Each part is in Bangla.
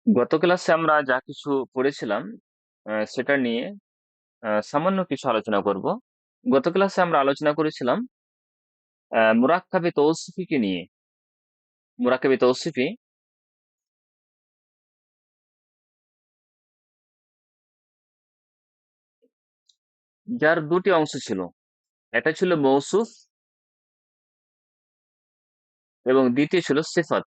গত ক্লাসে আমরা যা কিছু পড়েছিলাম সেটা নিয়ে সামান্য কিছু আলোচনা করব। গত ক্লাসে আমরা আলোচনা করেছিলাম মুরাক্কাবে তৌসিফিকে নিয়ে। মুরাক্কাবে তৌসিফি যার দুটি অংশ ছিল। একটা ছিল মৌসুফ এবং দ্বিতীয় ছিল সিফাত।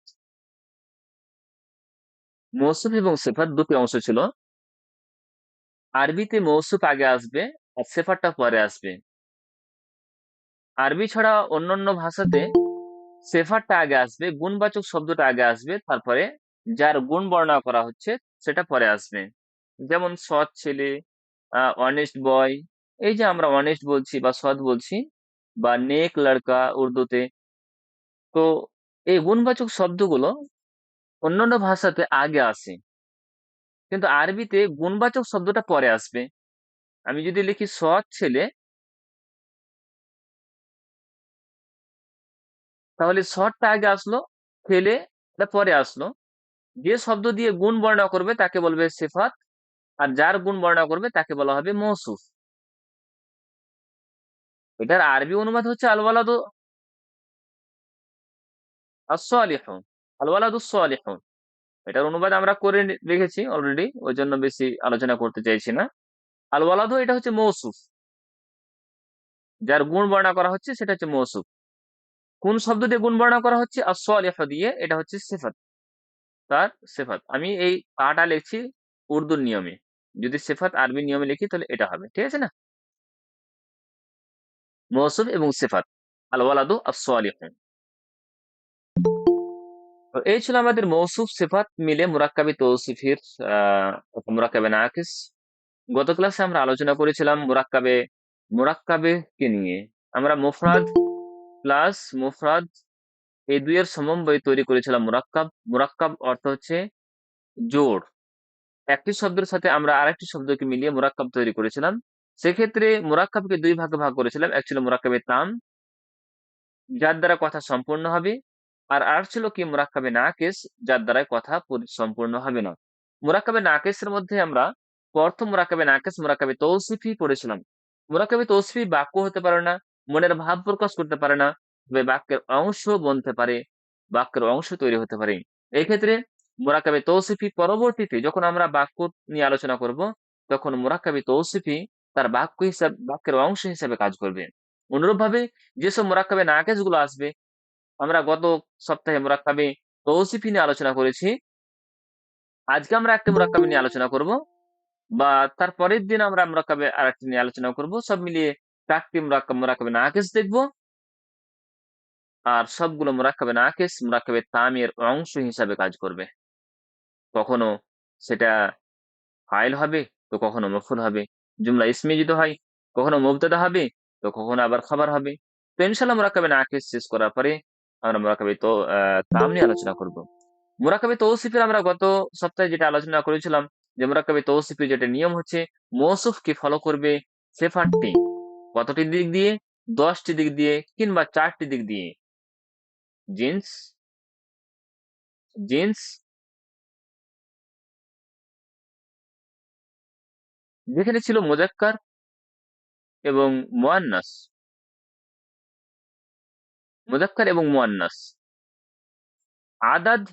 মৌসুফ এবং সিফাত দুটি অংশ ছিল। আরবিতে মৌসুফ আগে আসবে আর সিফাতটা পরে আসবে। আরবি ছাড়া অন্যান্য ভাষাতে সিফাতটা আগে আসবে, গুণবাচক শব্দটা আগে আসবে, তারপরে যার গুণ বর্ণনা করা হচ্ছে সেটা পরে আসবে। যেমন সৎ ছেলে, অনেস্ট বয়, এই যে আমরা অনেস্ট বলছি বা সৎ বলছি, বা নেক লড়কা উর্দুতে। তো এই গুণবাচক শব্দগুলো অন্যান্য ভাষাতে আগে আসে, কিন্তু আরবিতে গুণবাচক শব্দটা পরে আসবে। আমি যদি লিখি সৎ ছেলে, তাহলে সৎটা আগে আসলো, ছেলে টা পরে আসলো। যে শব্দ দিয়ে গুণ বর্ণনা করবে তাকে বলবে সিফাত, আর যার গুণ বর্ণনা করবে তাকে বলা হবে মৌসুফ। এটার আরবি অনুবাদ হচ্ছে আল ওয়ালাদু আস-সালিহু, আল ওয়ালাদু সালিহু। এটার অনুবাদ আমরা করে রেখেছি অলরেডি, ওই জন্য বেশি আলোচনা করতে চাইছি না। আল ওয়ালাদু এটা হচ্ছে মৌসুফ, যার গুণ বর্ণনা করা হচ্ছে সেটা হচ্ছে মৌসুফ। কোন শব্দ দিয়ে গুণ বর্ণনা করা হচ্ছে? আস-সালিহু দিয়ে, এটা হচ্ছে সিফাত। তার সিফাত আমি এই আটা লিখছি উর্দুর নিয়মে। যদি সিফাত আরবি নিয়মে লিখি তাহলে এটা হবে, ঠিক আছে না? মৌসুফ এবং সিফাত, আল ওয়ালাদু আস-সালিহু। তো এই ছিল আমাদের মৌসুফ সিফাত মিলে মুরাক্কাবি তৌসিফের মুরাক্কাবে নাকিস। গত ক্লাসে আমরা আলোচনা করেছিলাম মুরাক্কাবে কে নিয়ে। আমরা মুফরাদ প্লাস মুফরাদ এই দুইয়ের সমন্বয় তৈরি করেছিলাম মুরাক্কাব। মুরাক্কাব অর্থ হচ্ছে জোড়। একটি শব্দের সাথে আমরা আরেকটি শব্দকে মিলিয়ে মুরাক্কাব তৈরি করেছিলাম। সেক্ষেত্রে মুরাক্কাবকে দুই ভাগে ভাগ করেছিলাম। এক ছিল মুরাক্কাবে তাম, যার দ্বারা কথা সম্পূর্ণ হবে, আর ছিল কি মুরাক্কাবে নাকিস, যার দ্বারা কথা সম্পূর্ণ হবে না। মুরাক্কাবে নাকিসের মধ্যে আমরা প্রথম মুরাক্কাবে নাকিস মুরাক্কাবে তৌসিফি পড়েছিলাম। মুরাক্কাবে তৌসিফি বাক্য হতে পারে না, মনের ভাব প্রকাশ করতে পারে না, তবে বাক্যের অংশ বনতে পারে, বাক্যের অংশ তৈরি হতে পারে। এই ক্ষেত্রে মুরাক্কাবে তৌসিফি পরবর্তীতে যখন আমরা বাক্য নিয়ে আলোচনা করব, তখন মুরাক্কাবে তৌসিফি তার বাক্যের অংশ হিসেবে কাজ করবে। অনুরূপভাবে যেসব মুরাক্কাবে নাকিস গুলো আসবে, আমরা গত সপ্তাহে মুরাক্কাবে তৌসিফি নিয়ে আলোচনা করেছি। আজকে আমরা একটা মুরাক্কাবে নিয়ে আলোচনা করব, বা তার পরের দিন আমরা মুরাক্কাবে আরেকটা নিয়ে আলোচনা করব। সব মিলিয়ে 4টি মুরাক্কাবে নাকিস দেখব। আর সবগুলো মুরাক্কাবে নাকিস মুরাক্কাবে তামের অংশ হিসাবে কাজ করবে। কখনো সেটা ফাইল হবে, তো কখনো মফউল হবে। জুমলা ইসমি যদি হয়, কখনো মুবতাদা হবে, তো কখনো আবার খাবার হবে। তো ইনশাআল্লাহ মুরাক্কাবে নাকিস শেষ করার পরে আমরা মুরাক্কাবে তাম নিয়ে আলোচনা করব। মুরাক্কাবে তৌসিফের আমরা গত সপ্তাহে যেটা আলোচনা করেছিলাম, যে মুরাক্কাবে তৌসিফের যেটা নিয়ম হচ্ছে, মৌসুফকে ফলো করবে সিফাতটি। কতটি দিক দিয়ে? 10টি দিক দিয়ে, কিংবা 4টি দিক দিয়ে। জিন্স, জিন্স যেখানে ছিল মুজাক্কার এবং মুয়ান্নাস, মুজাক্কার এবং মুয়ান্নাস। আদাদ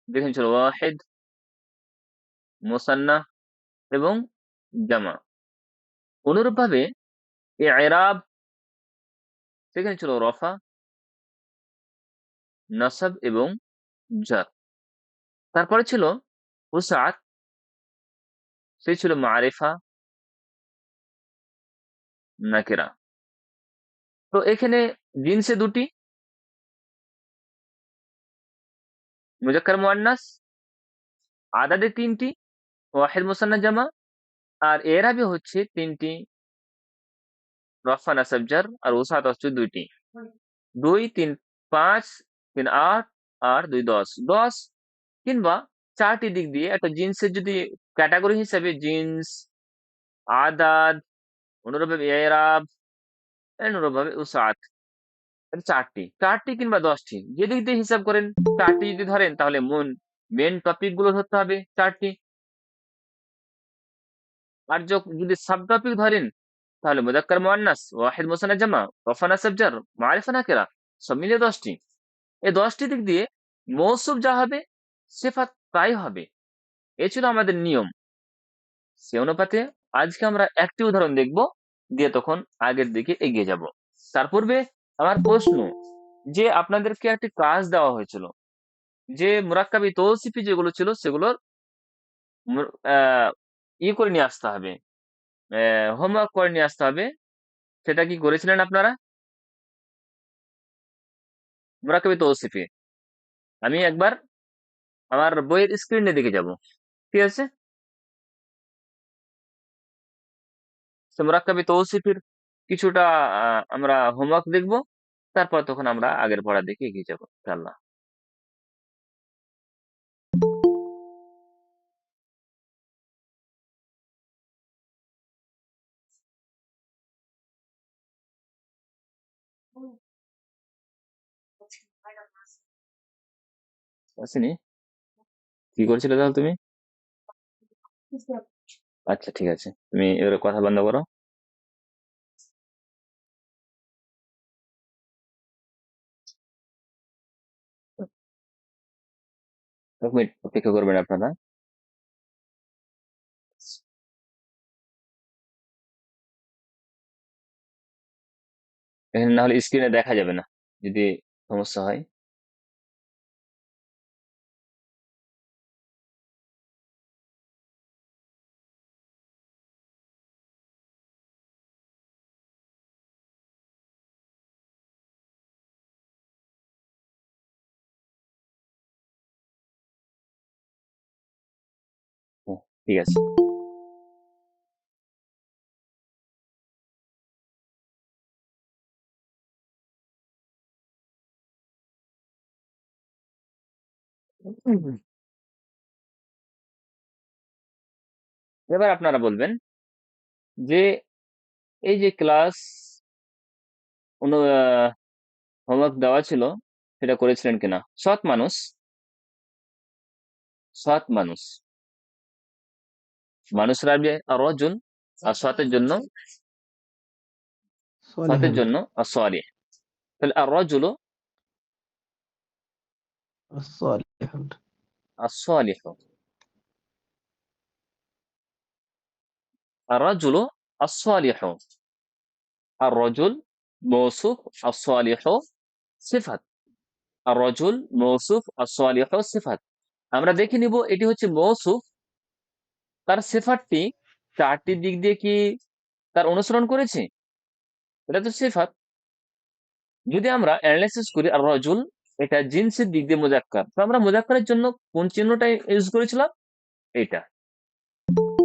যেখানে ছিল ওয়াহিদ, মুসান্না এবং জামা। অনুরূপভাবে ইরাব সেখানে ছিল রফা, নাসাব এবং জার। তারপরে ছিল উসাত, সে ছিল মারিফা, নাকিরা। তো এখানে জিনসে দুটি, মুজাক্কার মুয়ান্নাস। আদাদে 3টি, ওয়াহিদ মুসান্না জামা। আর এরাবে হচ্ছে 3টি, রফা নাসাব জার। আর উসাত হচ্ছে 2টি। 2 3 5, 3 8, আর 2 10। 10 কিংবা 4টি দিক দিয়ে একটা জিন্সের যদি ক্যাটাগরি হিসেবে জিন্স, আদাদ, অনুরূপভাবে এরাব, অনুরূপভাবে উসাত, 4টি কিংবা 10টি, যে দিক দিয়ে হিসাব করেন। 4টি যদি ধরেন তাহলে মুন, মেন টপিক গুলো ধরতে হবে 4টি। আর যদি সাব টপিক ধরেন তাহলে মুযাক্কার মুআন্নাস, ওয়াহিদ মুসান্না জামা, রফা নাসব জার, মারিফা নাকিরা সব মিলিয়ে 10টি। এই 10টি দিক দিয়ে মৌসুফ যা হবে সিফাত তাই হবে। এই ছিল আমাদের নিয়ম। সে অনুপাতে আজকে আমরা একটি উদাহরণ দেখব, দিয়ে তখন আগের দিকে এগিয়ে যাব। তার পূর্বে আমার প্রশ্ন, যে আপনাদেরকে একটি কাজ দেওয়া হয়েছিল যে মুরাক্কাবি তৌসিফি যেগুলো ছিল সেগুলোর করে নিয়ে আসতে হবে, হোমওয়ার্ক করে নিয়ে আসতে হবে। সেটা কি করেছিলেন আপনারা? মুরাক্কাবি তৌসিফি আমি একবার আমার বইয়ের স্ক্রিনে দিকে যাব, ঠিক আছে? তো মুরাক্কাবি তৌসিফির কিছুটা আমরা হোমওয়ার্ক দেখব, তারপর তখন আমরা আগের পড়ার দিকে এগিয়ে যাবো ইনশাআল্লাহ। আসেনি? কি করছিলে তাহলে তুমি? আচ্ছা ঠিক আছে, তুমি এবারে কথা বন্ধ করো। 1 মিনিট অপেক্ষা করবেন আপনারা। এখানে না হলে স্ক্রিনে দেখা যাবে না যদি সমস্যা হয়। হ্যাঁ, ঠিক আছে। হুম। এবার আপনারা বলবেন যে এই যে ক্লাস হোমওয়ার্ক দেওয়া ছিল সেটা করেছিলেন কিনা। সৎ মানুষ, সৎ মানুষ, মানুষের আরবি রজুল, আর সতের জন্য, صالح সতের জন্য সালিহ। তাহলে আর রজুল الصالح الصالح، الرجل الصالح، الرجل موصوف، الصالح صفة، الرجل موصوف الصالح صفة। আমরা দেখে নিব এটি হচ্ছে মৌসুফ, তার সিফাতটি 4টি দিক দিয়ে কি তার অনুসরণ করেছে, এটা তো সিফাত। যদি আমরা অ্যানালাইসিস করি আর রজুল এটা জিনসের দিক দিয়ে মুজাক্কার, তো আমরা মুজাক্কারের জন্য কোন চিহ্নটা ইউজ করেছিলাম, এটা।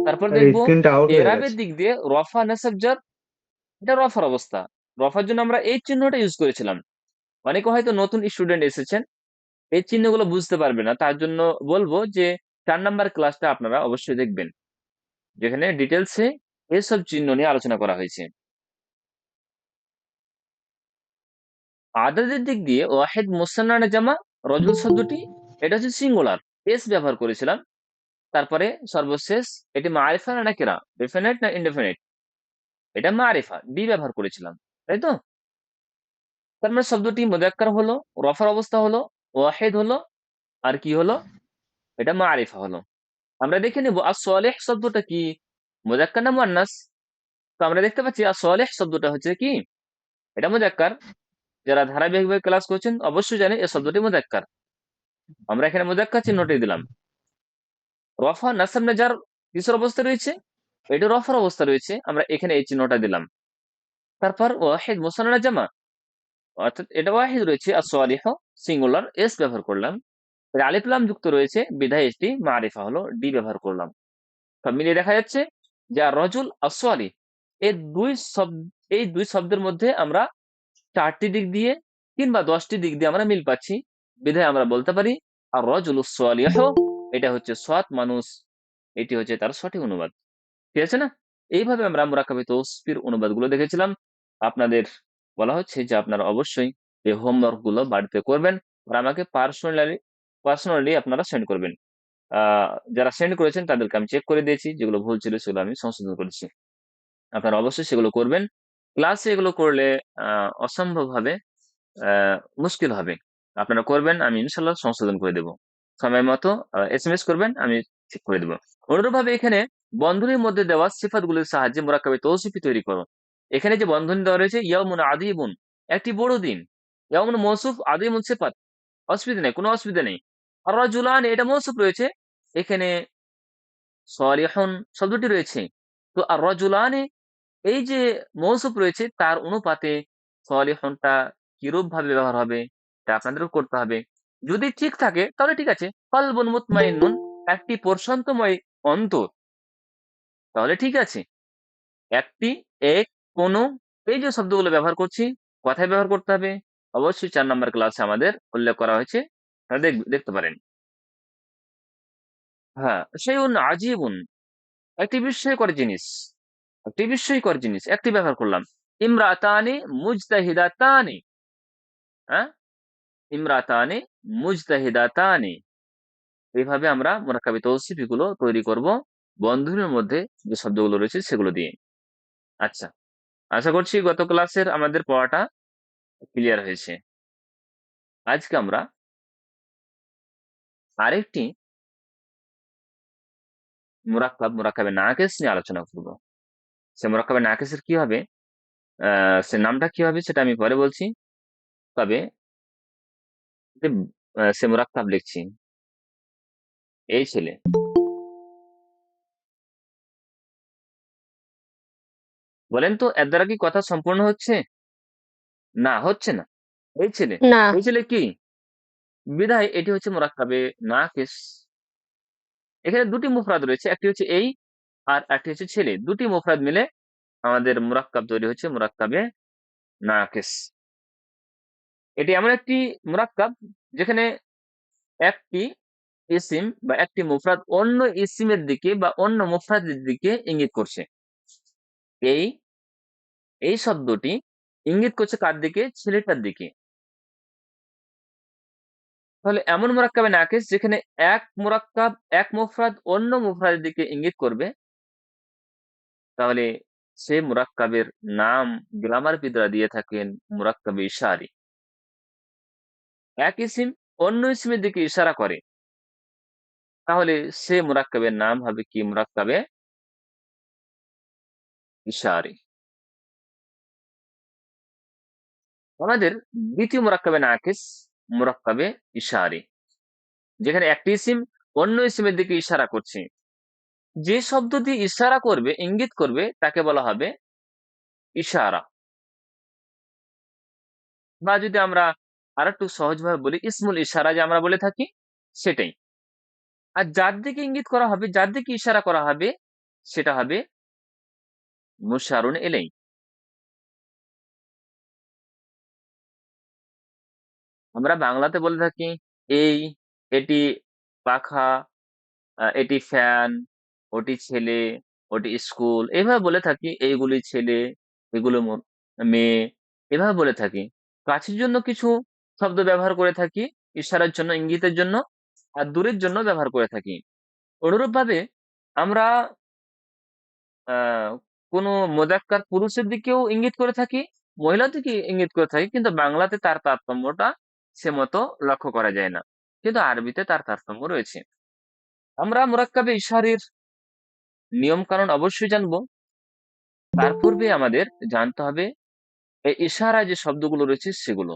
তারপর আরে দেখবো স্ক্রিনটা আউট হয়ে এরাবের গেছে। দিক দিয়ে রফা নাসাব জার, এটা রফার অবস্থা, রফার জন্য আমরা এই চিহ্নটা ইউজ করেছিলাম। অনেকে হয়তো নতুন স্টুডেন্ট এসেছেন, এই চিহ্নগুলো বুঝতে পারবে না, তার জন্য বলবো যে 4 নাম্বার ক্লাসটা আপনারা অবশ্যই দেখবেন, যেখানে ডিটেলসে এইসব চিহ্ন নিয়ে আলোচনা করা হয়েছে। আদাদের দিক দিয়ে ওয়াহিদ মুসান্না জামা রজুল শব্দটি এটা হচ্ছে সিঙ্গুলার, এস ব্যবহার করেছিলাম। তারপরে সর্বশেষ এটি মারিফা না নাকিরা, ডেফিনেট না ইনডেফিনেট, এটা মারিফা ডি ব্যবহার করেছিলাম, তাই তো? তার মানে শব্দটি মুযাক্কার হলো, রফার অবস্থা হলো, ওয়াহিদ হলো, আর কি হলো, এটা মারিফা হলো। আমরা দেখে নেব as-সালিহ শব্দটা কি, মুযাক্কার না মুয়ান্নাস। তো আমরা দেখতে পাচ্ছি as-সালিহ শব্দটা হচ্ছে কি, এটা মুযাক্কার। যারা ধারাবাহিকভাবে ক্লাস করছেন অবশ্যই জানেন এই শব্দটি মুযাক্কার। আমরা এখানে মুযাক্কার চিহ্নটি দিলাম। রফা নাসব না জার কিসের অবস্থা রয়েছে, এটা রফার অবস্থা রয়েছে, আমরা এখানে এই চিহ্নটা দিলাম। তারপর ওয়াহিদ মুসান্না জামা, অর্থাৎ এটা ওয়াহিদ রয়েছে, as-সালিহ সিঙ্গুলার, এস ব্যবহার করলাম। আলিফ লাম যুক্ত রয়েছে বিধায় এসটি মারিফা হলো, ডি ব্যবহার করলাম। সব মিলিয়ে দেখা যাচ্ছে যে রজুল আসওয়ালি এই দুই শব্দের মধ্যে আমরা 4টি দিক দিয়ে কিংবা 10টি দিক দিয়ে আমরা মিল পাচ্ছি, বিধায় আমরা বলতে পারি আর রজুল সালিহ এটা হচ্ছে সৎ মানুষ, এটি হচ্ছে তার সঠিক অনুবাদ। ঠিক আছে না? এইভাবে আমরা মুরাক্কাবি তৌসিফের অনুবাদ গুলো দেখেছিলাম। আপনাদের বলা হচ্ছে যে আপনারা অবশ্যই এই হোমওয়ার্ক গুলো বাড়িতে করবেন আর আমাকে পার্সোনালি পার্সোনালি আপনারা সেন্ড করবেন। যারা সেন্ড করেছেন তাদেরকে আমি চেক করে দিয়েছি, যেগুলো ভুল ছিল সেগুলো আমি সংশোধন করেছি। আপনারা অবশ্যই সেগুলো করবেন। ক্লাসে এগুলো করলে অসম্ভব ভাবে মুশকিল হবে। আপনারা করবেন, আমি ইনশাল্লাহ সংশোধন করে দেব। সময় মতো এসএমএস করবেন, আমি ঠিক করে দেব। অনুরূপভাবে এখানে বন্ধনীর মধ্যে দেওয়া সিফাতগুলির সাহায্যে মুরাক্কাবে তৌসিফি তৈরি করো। এখানে যে বন্ধনী দেওয়া রয়েছে, ইয়াউমুন আদিবুন, একটি বড় দিন। ইয়াউমুন মৌসুফ, আদিমুন সিফাত, অসুবিধা নেই, কোনো অসুবিধা নেই। আর রাজুলান, এটা মৌসুফ রয়েছে, এখানে সালিহুন শব্দটি রয়েছে। তো আর রাজুলানে, এই যে মৌসুফ রয়েছে তার অনুপাতে সালিহুনটা কিরূপ ভাবে ব্যবহার হবে, তা আপনাদেরও করতে হবে। যদি ঠিক থাকে তাহলে ঠিক আছে, কলবুন মুতমাইন্নুন, একটি প্রশান্তময় অন্তর, তাহলে ঠিক আছে। একটি, এক, কোনো, এই যে শব্দগুলো ব্যবহার করছি, কথায় ব্যবহার করতে হবে। অবশ্যই 4 নাম্বার ক্লাসে আমাদের উল্লেখ করা হয়েছে, আপনারা দেখতে পারেন। হ্যাঁ, সেইউন আজিবুন, একটি বিস্ময়কর জিনিস, একটি বিস্ময়কর জিনিস, একটি ব্যবহার করলাম। ইমরাতানি মুজতাহিদাতানি, হ্যাঁ, ইমরাতানি মুজতাহিদাতানি। এইভাবে আমরা মুরাক্কাবি তৌসিফ গুলো তৈরি করব বন্ধনীর মধ্যে যে শব্দগুলো রয়েছে সেগুলো দিয়ে। আচ্ছা, আশা করছি গত ক্লাসের আমাদের পড়াটা ক্লিয়ার হয়েছে। আজকে আমরা আরেকটি মুরাক্কাবে নাকিস নিয়ে আলোচনা করব। সে মুরাক্কাবে নাকিসের কি হবে, সে নামটা কি হবে সেটা আমি পরে বলছি। তবে যে, সে মুরাক্কাব লিখছি, এই ছেলে, বলেন তো এর দ্বারা কি কথা সম্পূর্ণ হচ্ছে? না, হচ্ছে না। এই ছেলে, না। এই ছেলে কি, বিধায় এটি হচ্ছে মুরাক্কাবে নাকিস। এখানে দুটি মুফরাদ রয়েছে, একটি হচ্ছে এই, আর একটি হচ্ছে ছেলে। দুটি মুফরাদ মিলে আমাদের মুরাক্কাব তৈরি হচ্ছে মুরাক্কাবে নাকিস। এটি এমন একটি মুরাক্কাব যেখানে একটি ইসিম বা একটি মুফরাদ অন্য ইসিমের দিকে বা অন্য মুফরাদের দিকে ইঙ্গিত করছে। এই এই শব্দটি ইঙ্গিত করছে কার দিকে? ছেলেটার দিকে। তাহলে এমন মুরাক্কাবে নাকিস যেখানে এক মুরাক্কাব, এক মুফরাদ অন্য মুফরাদের দিকে ইঙ্গিত করবে, তাহলে সে মুরাক্কাবের নাম গ্রামারবিদরা দিয়ে থাকেন মুরাক্কাবে ইশারি। এক ইসিম অন্য ইসিমের দিকে ইশারা করে, তাহলে সে মুরাক্কাবের নাম হবে কি? মুরাক্কাবে ইশারি। আমাদের দ্বিতীয় মুরাক্কাবে নাকিস মুরাক্কাবে ইশারি, যেখানে একটি ইসিম অন্য ইসিমের দিকে ইশারা করছে। যে শব্দ দিয়ে ইশারা করবে, ইঙ্গিত করবে, তাকে বলা হবে ইশারা। বা যদি আমরা আরেকটু সহজভাবে বলি, ইসমুল ইশারা যে আমরা বলে থাকি, সেটাই। আর যার দিকে ইঙ্গিত করা হবে, যার দিকে ইশারা করা হবে, সেটা হবে মুশারুন ইলাই। আমরা বাংলাতে বলে থাকি এই, এটি পাখা, এটি ফ্যান, ওটি ছেলে, ওটি স্কুল, এভাবে বলে থাকি। এইগুলি ছেলে, এগুলো মেয়ে, এভাবে বলে থাকি। কাছের জন্য কিছু শব্দ ব্যবহার করে থাকি, ইশারার জন্য, ইঙ্গিতের জন্য, আর দূরের জন্য ব্যবহার করে থাকি। অনুরূপ ভাবে আমরা আহ কোনো মোজাক্কার পুরুষের দিকেও ইঙ্গিত করে থাকি, মহিলার দিকে ইঙ্গিত করে থাকি, কিন্তু বাংলাতে তার তারতম্যটা সে মতো লক্ষ্য করা যায় না, কিন্তু আরবিতে তার তারতম্য রয়েছে। আমরা মুরাক্কাবে ইশারির নিয়ম কানুন অবশ্যই জানবো। তার পূর্বে আমাদের জানতে হবে এই ইশারায় যে শব্দগুলো রয়েছে সেগুলো।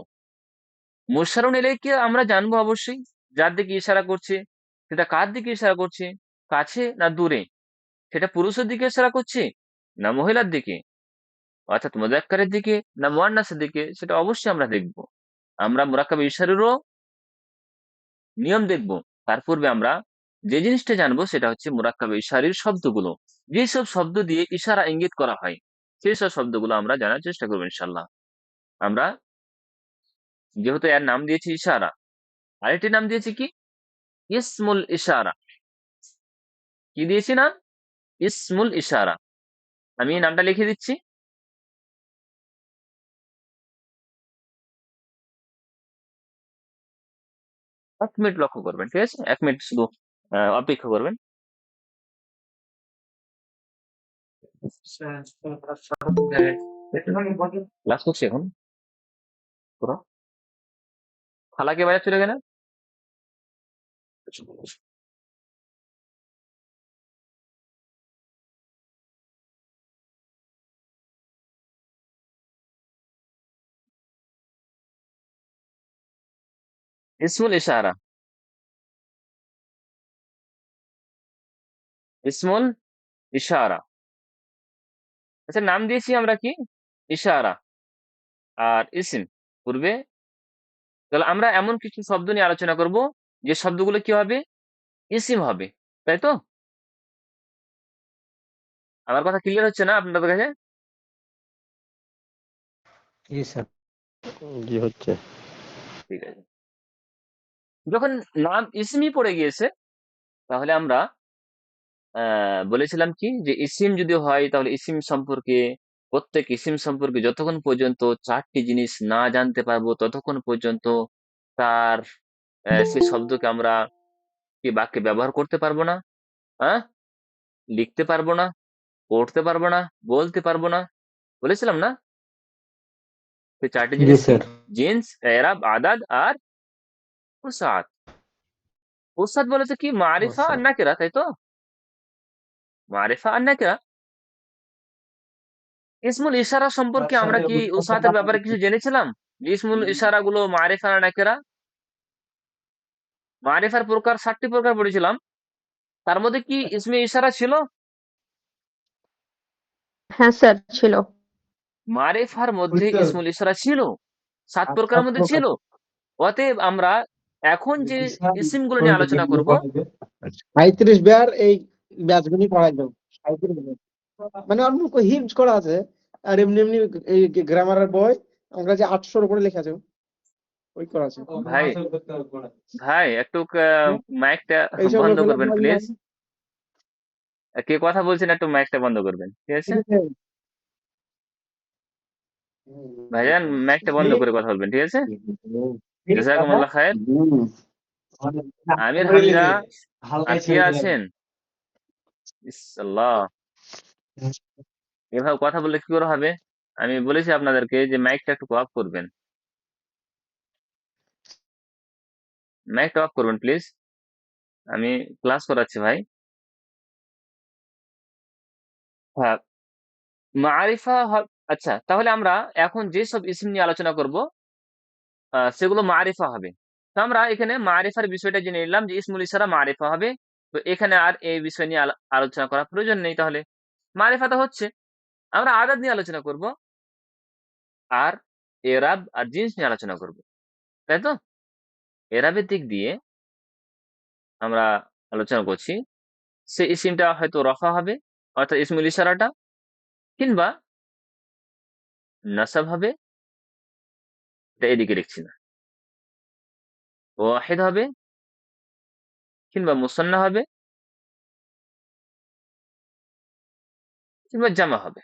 মুশারুন ইলাইকে আমরা জানবো অবশ্যই, যার দিকে ইশারা করছে সেটা কার দিকে ইশারা করছে, কাছে না দূরে, সেটা পুরুষের দিকে ইশারা করছে না মহিলার দিকে, অর্থাৎ মুযাক্কারের দিকে না মুয়ান্নাসের দিকে, সেটা অবশ্যই আমরা দেখব। আমরা মুরাক্কাবে ইশারারও নিয়ম দেখব। তার পূর্বে আমরা যে জিনিসটা জানবো সেটা হচ্ছে মুরাক্কাবে ইশারির শব্দগুলো। যেসব শব্দ দিয়ে ইশারা ইঙ্গিত করা হয়, সেই সব শব্দগুলো আমরা জানার চেষ্টা করবো ইনশাল্লাহ। আমরা যেহেতু এর নাম দিয়েছি ইশারা, আরেকটি নাম দিয়েছি কি? ইসমুল ইশারা। কি দিয়েছি নাম? ইসমুল ইশারা। আমি এই নামটা লিখে দিচ্ছি। 1 মিনিট লক্ষ্য করবেন, ঠিক আছে? 1 মিনিট শুধু অপেক্ষা করবেন। ক্লাস করছি এখন পুরো। খালাকে বাজার চলে গেলেন। ইসমুল ইশারা, ইসমুল ইশারা। আচ্ছা, নাম দিয়েছি আমরা কি? ইশারা আর ইসিম। পূর্বে তাহলে আমরা এমন কিছু শব্দ নিয়ে আলোচনা করব যে শব্দগুলো কি হবে? ইসিম হবে, তাই তো? আমার কথা ক্লিয়ার হচ্ছে না আপনাদের কাছে? জি স্যার। জি হচ্ছে। ঠিক আছে। যখন নাম ইসিমই পড়ে গিয়েছে, তাহলে আমরা বলেছিলাম কি যে ইসিম যদি হয় তাহলে ইসিম সম্পর্কে, প্রত্যেক ইসিম সম্পর্কে যতক্ষণ পর্যন্ত 4টি জিনিস না জানতে পারবো ততক্ষণ পর্যন্ত তার সেই শব্দকে আমরা কি বাক্যে ব্যবহার করতে পারবো না, হ্যাঁ? লিখতে পারবো না, পড়তে পারবো না, বলতে পারবো না। বলেছিলাম না? সেই 4টি জি জিনিস কি? স্যার। জিন্স, এরাব, আদাদ আর উসাত। উসাত বলেছে কি? মারিফা আর আচ্ছা। নাকিরা, তাই তো? মারিফা আর নাকিরা। ইসমুল ইশারা সম্পর্কে আমরা কি উসাতের ব্যাপারে কিছু জেনেছিলাম? যে ইসমুল ইশারা গুলো মারিফা না নাকিরা? মারিফার প্রকার 7টি প্রকার পড়েছিলাম। তার মধ্যে কি ইসমে ইশারা ছিল? হ্যাঁ স্যার, ছিল। মারিফার মধ্যে ইসমুল ইশারা ছিল, 7 প্রকারের মধ্যে ছিল। অতএব আমরা এখন যে ইসিম গুলো নিয়ে আলোচনা করব, 35 বার এই ব্যাচগুলি পড়াই দাও। 37 বার। মানে অল্প হিন্ট করা আছে। আর এমনি এমনি এই গ্রামারের বই আমরা যে 800 উপরে লেখা আছে ওই করা আছে। ভাই ভাই একটু মাইকটা এই সব বন্ধ লোকেরা করবেন বলে প্লিজ। কে কথা বলছেন একটু মাইকটা বন্ধ করবেন, ঠিক আছে? ভাইজান মাইকটা বন্ধ করে কথা বলবেন, ঠিক আছে? জাযাকুমুল্লাহ খায়ের। আমির হামজা আর কে আছেন? আল্লাহ, এভাবে কথা বললে কি করে হবে? আমি বলেছি আপনাদেরকে যে মাইকটা একটু অফ করবেন। মাইকটা অফ করবেন প্লিজ। আমি ক্লাস করাচ্ছি ভাই। হ্যাঁ, মারিফা আচ্ছা, তাহলে আমরা এখন যে সব ইসিম নিয়ে আলোচনা করব সেগুলো মারিফা হবে। তো আমরা এখানে মারিফার বিষয়টা জেনে নিলাম যে ইসমুল ইশারা মারিফা হবে। তো এখানে আর এই বিষয় নিয়ে আলোচনা করার প্রয়োজন নেই। তাহলে মারিফা তো হচ্ছে। আমরা আদাদ নিয়ে আলোচনা করব আর এরাব আর জিন্স নিয়ে আলোচনা করব, তাই তো? এরাবের দিক দিয়ে আমরা আলোচনা করছি, সে ইসিমটা হয়তো রফা হবে, অর্থাৎ ইসমুল ইশারাটা, কিংবা নাসাব হবে, এটা এদিকে লিখছি না। ওয়াহিদ হবে, কিংবা মুসান্না হবে, কিংবা জামা হবে।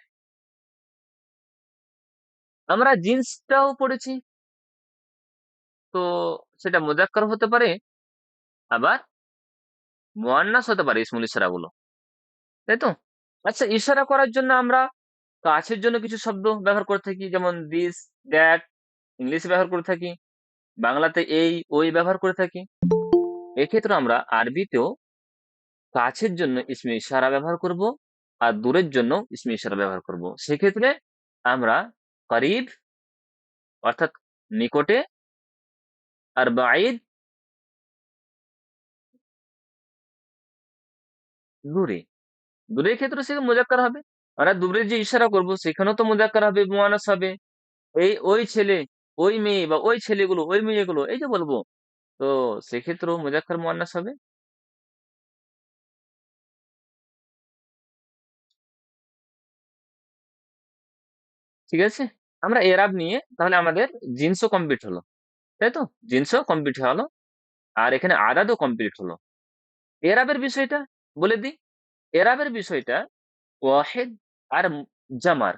আমরা জিন্সটাও পড়েছি, তো সেটা মুজাক্কার হতে পারে, আবার মুয়ান্নাস হতে পারে ইসমুল ইশারা গুলো, তাই তো? আচ্ছা, ইশারা করার জন্য আমরা কাছের জন্য কিছু শব্দ ব্যবহার করে থাকি, যেমন দিস, দ্যাট। ইংলিশে ব্যবহার করে থাকি, বাংলাতে এই ওই ব্যবহার করে থাকি। এক্ষেত্রে আমরা আরবিতেও কাছের জন্য ইসমে ইশারা ব্যবহার করব, আর দূরের জন্য ইসমে ইশারা ব্যবহার করব। সেক্ষেত্রে আমরা করিব অর্থাৎ নিকটে, আর বাঈদ দূরে। দূরের ক্ষেত্রে সে মুজাক্কার হবে। আমরা দূরে যে ইশারা করব সেখানেও তো মুজাক্কার হবে, মুয়ান্নাস হবে। এই ওই ছেলে, ওই মেয়ে, বা ওই ছেলেগুলো, ওই মেয়েগুলো, এই যে বলবো, তো সেক্ষেত্রেও মুজাক্কার মুয়ান্নাস হবে। ঠিক আছে? আমরা এরাব নিয়ে তাহলে আমাদের জিন্সও কমপ্লিট হলো, তাই তো? জিন্সও কমপ্লিট হলো, আর এখানে আদাদও কমপ্লিট হলো। এরাবের বিষয়টা বলে দিই। এরাবের বিষয়টা ওয়াহিদ আর জামার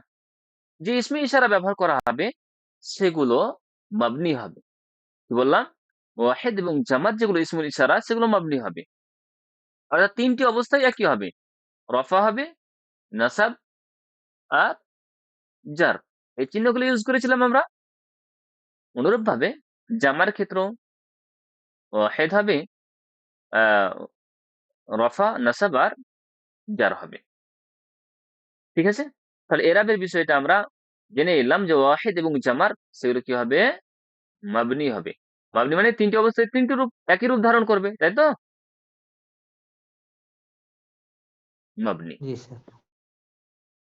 যে ইসমে ইশারা ব্যবহার করা হবে সেগুলো মাবনি হবে। কি বললাম? ওয়াহিদ এবং জামাত যেগুলো ইসমুল ইশারা সেগুলো মাবনি হবে। অর্থাৎ তিনটি অবস্থায় একই হবে, রফা হবে, নাসাব আর জার। এই চিহ্নগুলো ইউজ করেছিলাম আমরা। অনুরূপ ভাবে জামার ক্ষেত্রেও ওয়াহিদ হবে, আহ রফা, নাসাব আর জার হবে। ঠিক আছে, তাহলে এরাবের বিষয়টা আমরা জেনে এলাম যে ওয়াহিদ এবং জামার সেগুলো কি হবে, মাবনি হবে। মাবনি মানে তিনটি অবস্থায় তিনটি রূপ, একই রূপ ধারণ করবে, তাই তো, মাবনি। জি স্যার।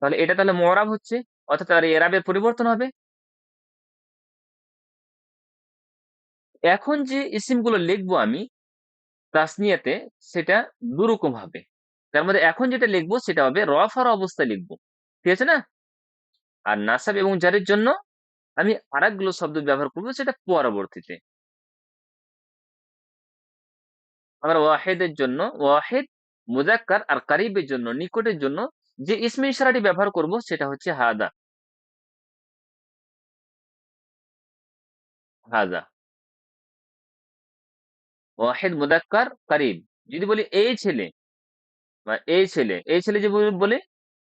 তাহলে এটা তাহলে মুআরাব হচ্ছে, অর্থাৎ তার এরাবের পরিবর্তন হবে। এখন যে ইসিমগুলো লিখবো আমি তাসনিয়াতে, সেটা দুরকম হবে। তার মধ্যে এখন যেটা লিখবো সেটা হবে রফার অবস্থায় লিখবো, ঠিক আছে না? আর নাসাব এবং জারের জন্য আমি আরেকগুলো শব্দ ব্যবহার করবো, সেটা পরবর্তীতে। আমরা ওয়াহিদের জন্য ওয়াহিদ, মুজাক্কার আর কারিবের জন্য, নিকটের জন্য যে ইসমে ইশারাটি ব্যবহার করব সেটা হচ্ছে হাদা। হাদা ওয়াহিদ, মুজাক্কার, কারিব। যদি বলি এই ছেলে বা এই ছেলে, এই ছেলে যে বলি,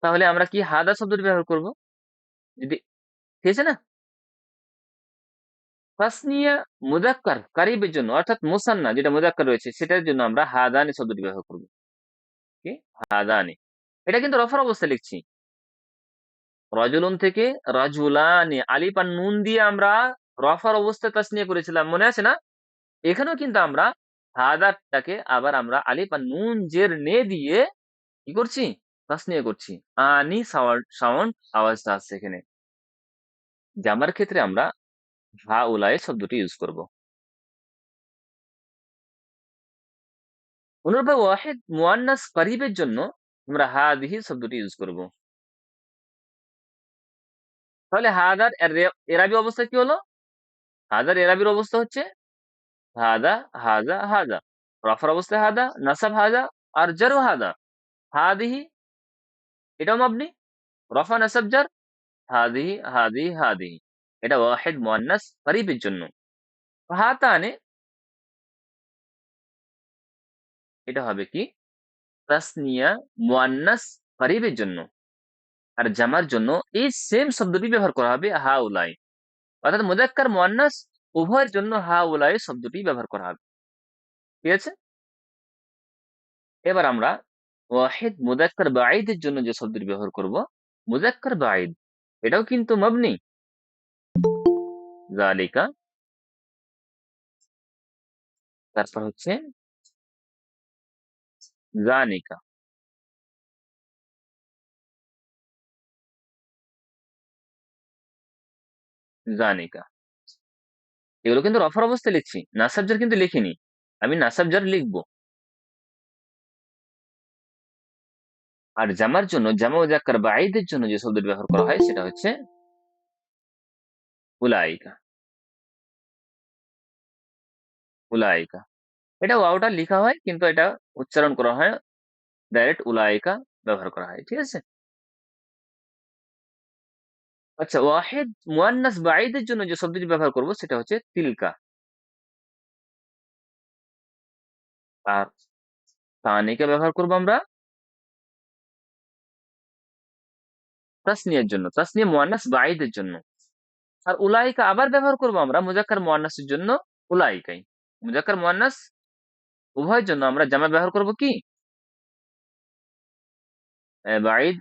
তাহলে আমরা কি হাদা শব্দটি ব্যবহার করব। যদি, ঠিক আছে না? তাসনিয়া মুজাক্কার কারিবের জন্য, অর্থাৎ মুসান্না যেটা মুজাক্কার রয়েছে সেটার জন্য আমরা হাদানি শব্দটি ব্যবহার করব। কি, হাদানি। এটা কিন্তু রফার অবস্থায় লিখছি। রজুলুন থেকে রাজুলানি, আলিফ আর নুন দিয়ে আমরা রফার অবস্থায় তাসনিয়া করেছিলাম, মনে আছে না? এখানেও কিন্তু আমরা হাদাটাকে আবার আমরা আলিফ আর নুন জের নে দিয়ে কি করছি, তাসনিয়া করছি। আনি সাউন্ড সাউন্ড আওয়াজটা আসছে এখানে। জামার ক্ষেত্রে আমরা হা উলায় শব্দটি ইউজ করব। অনুরূপে ওয়াহিদ মুয়ান্নাস করিবের জন্য আমরা হাদিহি শব্দটি ইউজ করব। তাহলে হাদার এরাবি অবস্থা কি হলো? হাদার এরাবির অবস্থা হচ্ছে হাদা, হাজা, হাদা। রফার অবস্থায় হাদা, নাসাব হাদা, আর জারু হাদা। হাদিহি, এটাও মাবনি, রফা, নাসাব, জার। হাদিহি, হাদিহি, হাদিহি। এটা ওয়াহিদ মুয়ান্নাস করিবের জন্য। হাতানে, এটা হবে কি, তাসনিয়া মুয়ান্নাস করিবের জন্য। আর জামার জন্য এই সেম শব্দটি ব্যবহার করা হবে হাউলাই। অর্থাৎ মুজাক্কার মুয়ান্নাস উভয়ের জন্য হাউলাই শব্দটি ব্যবহার করা হবে। ঠিক আছে, এবার আমরা ওয়াহিদ মুজাক্কার বাঈদের জন্য যে শব্দটি ব্যবহার করব, মুজাক্কার বাঈদ, এটাও কিন্তু মাবনি। জালিকা, তারপর হচ্ছে জানিকা। জানিকা, এগুলো কিন্তু রফার অবস্থায় লিখছি, নাসাব জার কিন্তু লিখিনি। আমি নাসাব জার লিখবো। আর জামার জন্য, জামা মুজাক্কার বাঈদের জন্য যে শব্দটি ব্যবহার করা হয় সেটা হচ্ছে উলাইকা। উলাইকা, এটা ওয়াওটা লিখা হয় কিন্তু এটা উচ্চারণ করা হয় ডাইরেক্ট উলাইকা ব্যবহার করা হয়। ঠিক আছে, আচ্ছা, ওয়াহিদ মুয়ান্নাস বাঈদের জন্য যে শব্দটি ব্যবহার করব সেটা হচ্ছে তিলকা। আর তানিকা ব্যবহার করব আমরা তাসনিয়ার জন্য, তাসনিয়া মুয়ান্নাস বাঈদের জন্য। আর উলাইকা আবার ব্যবহার করব আমরা মুজাক্কার মুয়ান্নাসের জন্য, উলাইকাই। মুজাক্কার মুয়ান্নাস উভয়ের জন্য আমরা জামা ব্যবহার করব কি, বাঈদ,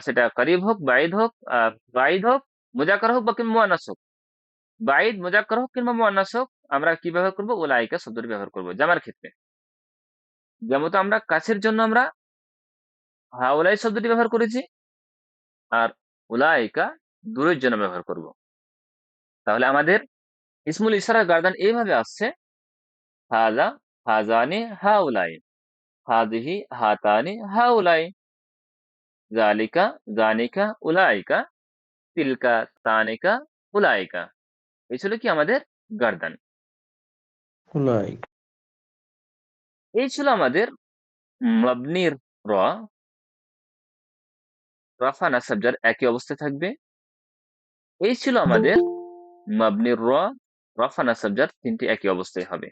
সেটা করিব হোক, বাঈদ হোক, বাঈদ হোক, মুজাক্কার হোক বা কিংবা মুয়ান্নাস হোক। বাঈদ মুজাক্কার হোক কিংবা মুয়ান্নাস হোক, আমরা কি ব্যবহার করব, উলাইকা শব্দটি ব্যবহার করব জামার ক্ষেত্রে। যেমন আমরা কাছের জন্য আমরা হাউলাই শব্দটি ব্যবহার করেছি, আর উলাইকা দূরের জন্য ব্যবহার করব। তাহলে আমাদের ইসমুল ইশারার গার্দান এইভাবে আসছে: হাযা, হাযানি, হাউলাই। হাযিহি, হাতানি, হাউলাই। যালিকা, যানিকা, উলাইকা। তিলকা, তানিকা, উলাইকা। এই ছিল কি আমাদের গার্দান। উলাইক। এই ছিল আমাদের মাবনির র। রাফা নাসাব জার একই অবস্থায় থাকবে। এই ছিল আমাদের মাবনির র, রফা নাসাব জার তিনটি একই অবস্থায় হবে।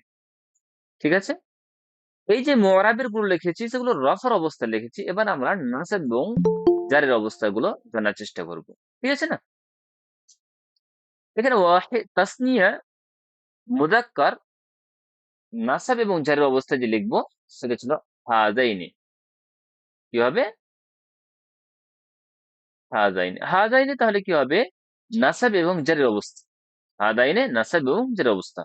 ঠিক আছে, এই যে মুআরাবের গুলো লিখেছি সেগুলো রফার অবস্থায় লিখেছি, এবার আমরা নাসাব এবং জারের অবস্থাগুলো জানার চেষ্টা করব। ঠিক আছে না? এখানে ওয়াহিদ তাসনিয়া মুযাক্কার নাসাব এবং জারের অবস্থায় যে লিখবো সেটা ছিল হাযাইনি। কি হবে? হাযাইনি। হাযাইনি তাহলে কি হবে? নাসাব এবং জারের অবস্থা। হাদাইনে নাসাব এবং জারের অবস্থা।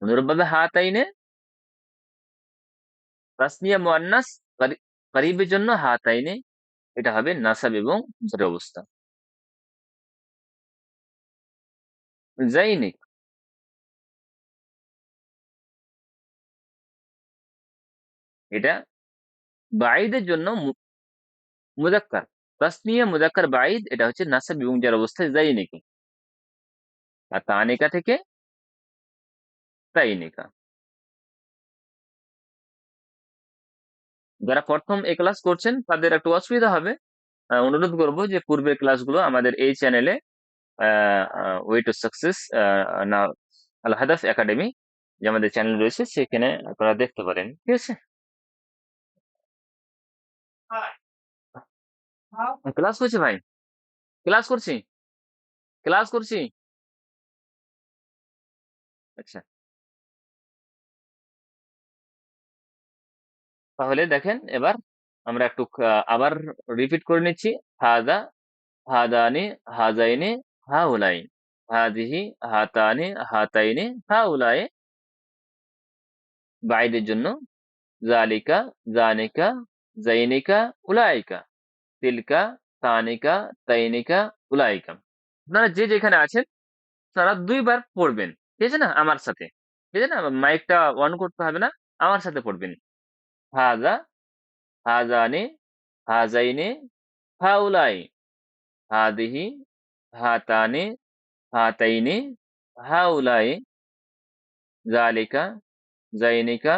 অনুরূপভাবে হাতাইনে তাসনিয়া মুআন্নাস করিবের জন্য হাতাইনে, এটা হবে নাসাব এবং জারের অবস্থা। যাইনিক, এটা বাঈদের জন্য মুযাক্কার। তাসনিয়া মুযাক্কার বাঈদ, এটা হচ্ছে নাসাব এবং জার অবস্থায় যাইনিকা। আর তানিকা থেকে তাইনিকা। যারা প্রথম এই ক্লাস করছেন তাদের একটু অসুবিধা হবে। অনুরোধ করব যে পূর্বের ক্লাসগুলো আমাদের এই চ্যানেলে ওয়ে টু সাকসেস না আল হাদাফ একাডেমি যে আমাদের চ্যানেল রয়েছে সেখানে আপনারা দেখতে পারেন। ঠিক আছে, ক্লাস করছি ভাই, ক্লাস করছি, ক্লাস করছি। আচ্ছা, তাহলে দেখেন এবার আমরা একটু আবার রিপিট করে নিচ্ছি। হাদা, হাদানি, হাজাইনি, হাউলাই, হাদিহি, হাতানি, হাতাইনি, হাউলাই বাইদের জন্য, জালিকা, জানিকা, জাইনিকা, উলাইকা, তিলকা, তানিকা, তাইনিকা, উলাইকা। আপনারা যে যেখানে আছেন তারা ২ বার পড়বেন। ঠিক আছে না? আমার সাথে। ঠিক আছে না? মাইকটা অন করতে হবে না। আমার সাথে পড়বেন। হাযা, হাযানি, হাযাইনি, হাউলাই, হাদিহি, হাতানি, হাতাইনি, হাউলাই, যালিকা, জাইনিকা,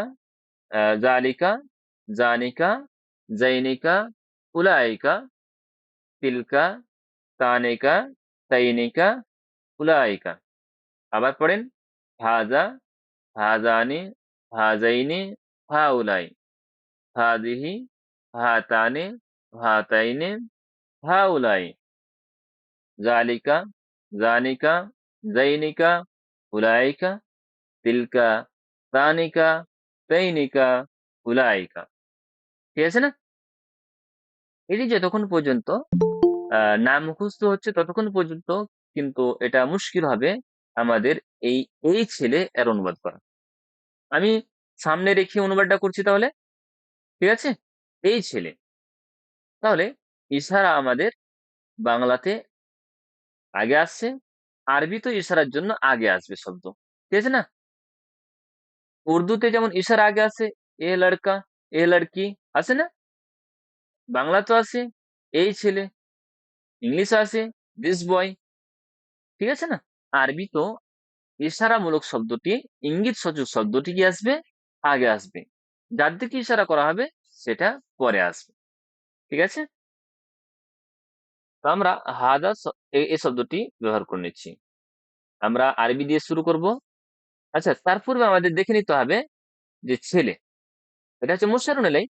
যালিকা, জানিকা, জাইনিকা, উলাইকা, তিলকা, তানিকা, তাইনিকা, উলাইকা। আবার পড়েন। হাযা, হাযানি, হাযাইনি, হাউলাই, হাদিহি, হাতানি, হাতাইনি, হাউলাই, যালিকা, জানিকা, জাইনিকা, উলাইকা, তিলকা, তানিকা, তাইনিকা, উলাইকা। ঠিক আছে না? এই যে যতক্ষণ পর্যন্ত না মুখস্থ হচ্ছে ততক্ষণ পর্যন্ত কিন্তু এটা মুশকিল হবে আমাদের এই এই ছেলে এর অনুবাদ করা। আমি সামনে রেখে অনুবাদটা করছি তাহলে। ঠিক আছে? এই ছেলে। তাহলে ইশারা আমাদের বাংলাতে আগে আসছে, আরবি তো ইশারার জন্য আগে আসবে শব্দ। ঠিক আছে না? উর্দুতে যেমন ইশারা আগে আসে, এ লড়কা, এ লড়কি, আছে না? বাংলা তো আছে এই ছেলে, ইংলিশে আছে দিস বয়। ঠিক আছে না? আরবি তো ইশারামূলক শব্দটি, ইঙ্গিত সূচক শব্দটি কি আসবে? আগে আসবে। যার দিকে ইশারা করা হবে সেটা পরে আসবে। ঠিক আছে? তো আমরা হাদা এই শব্দটি ব্যবহার করে নিচ্ছি। আমরা আরবি দিয়ে শুরু করব। আচ্ছা, তার পূর্বে আমাদের দেখে নিতে হবে যে ছেলে, এটা হচ্ছে মুশারুন এলাই,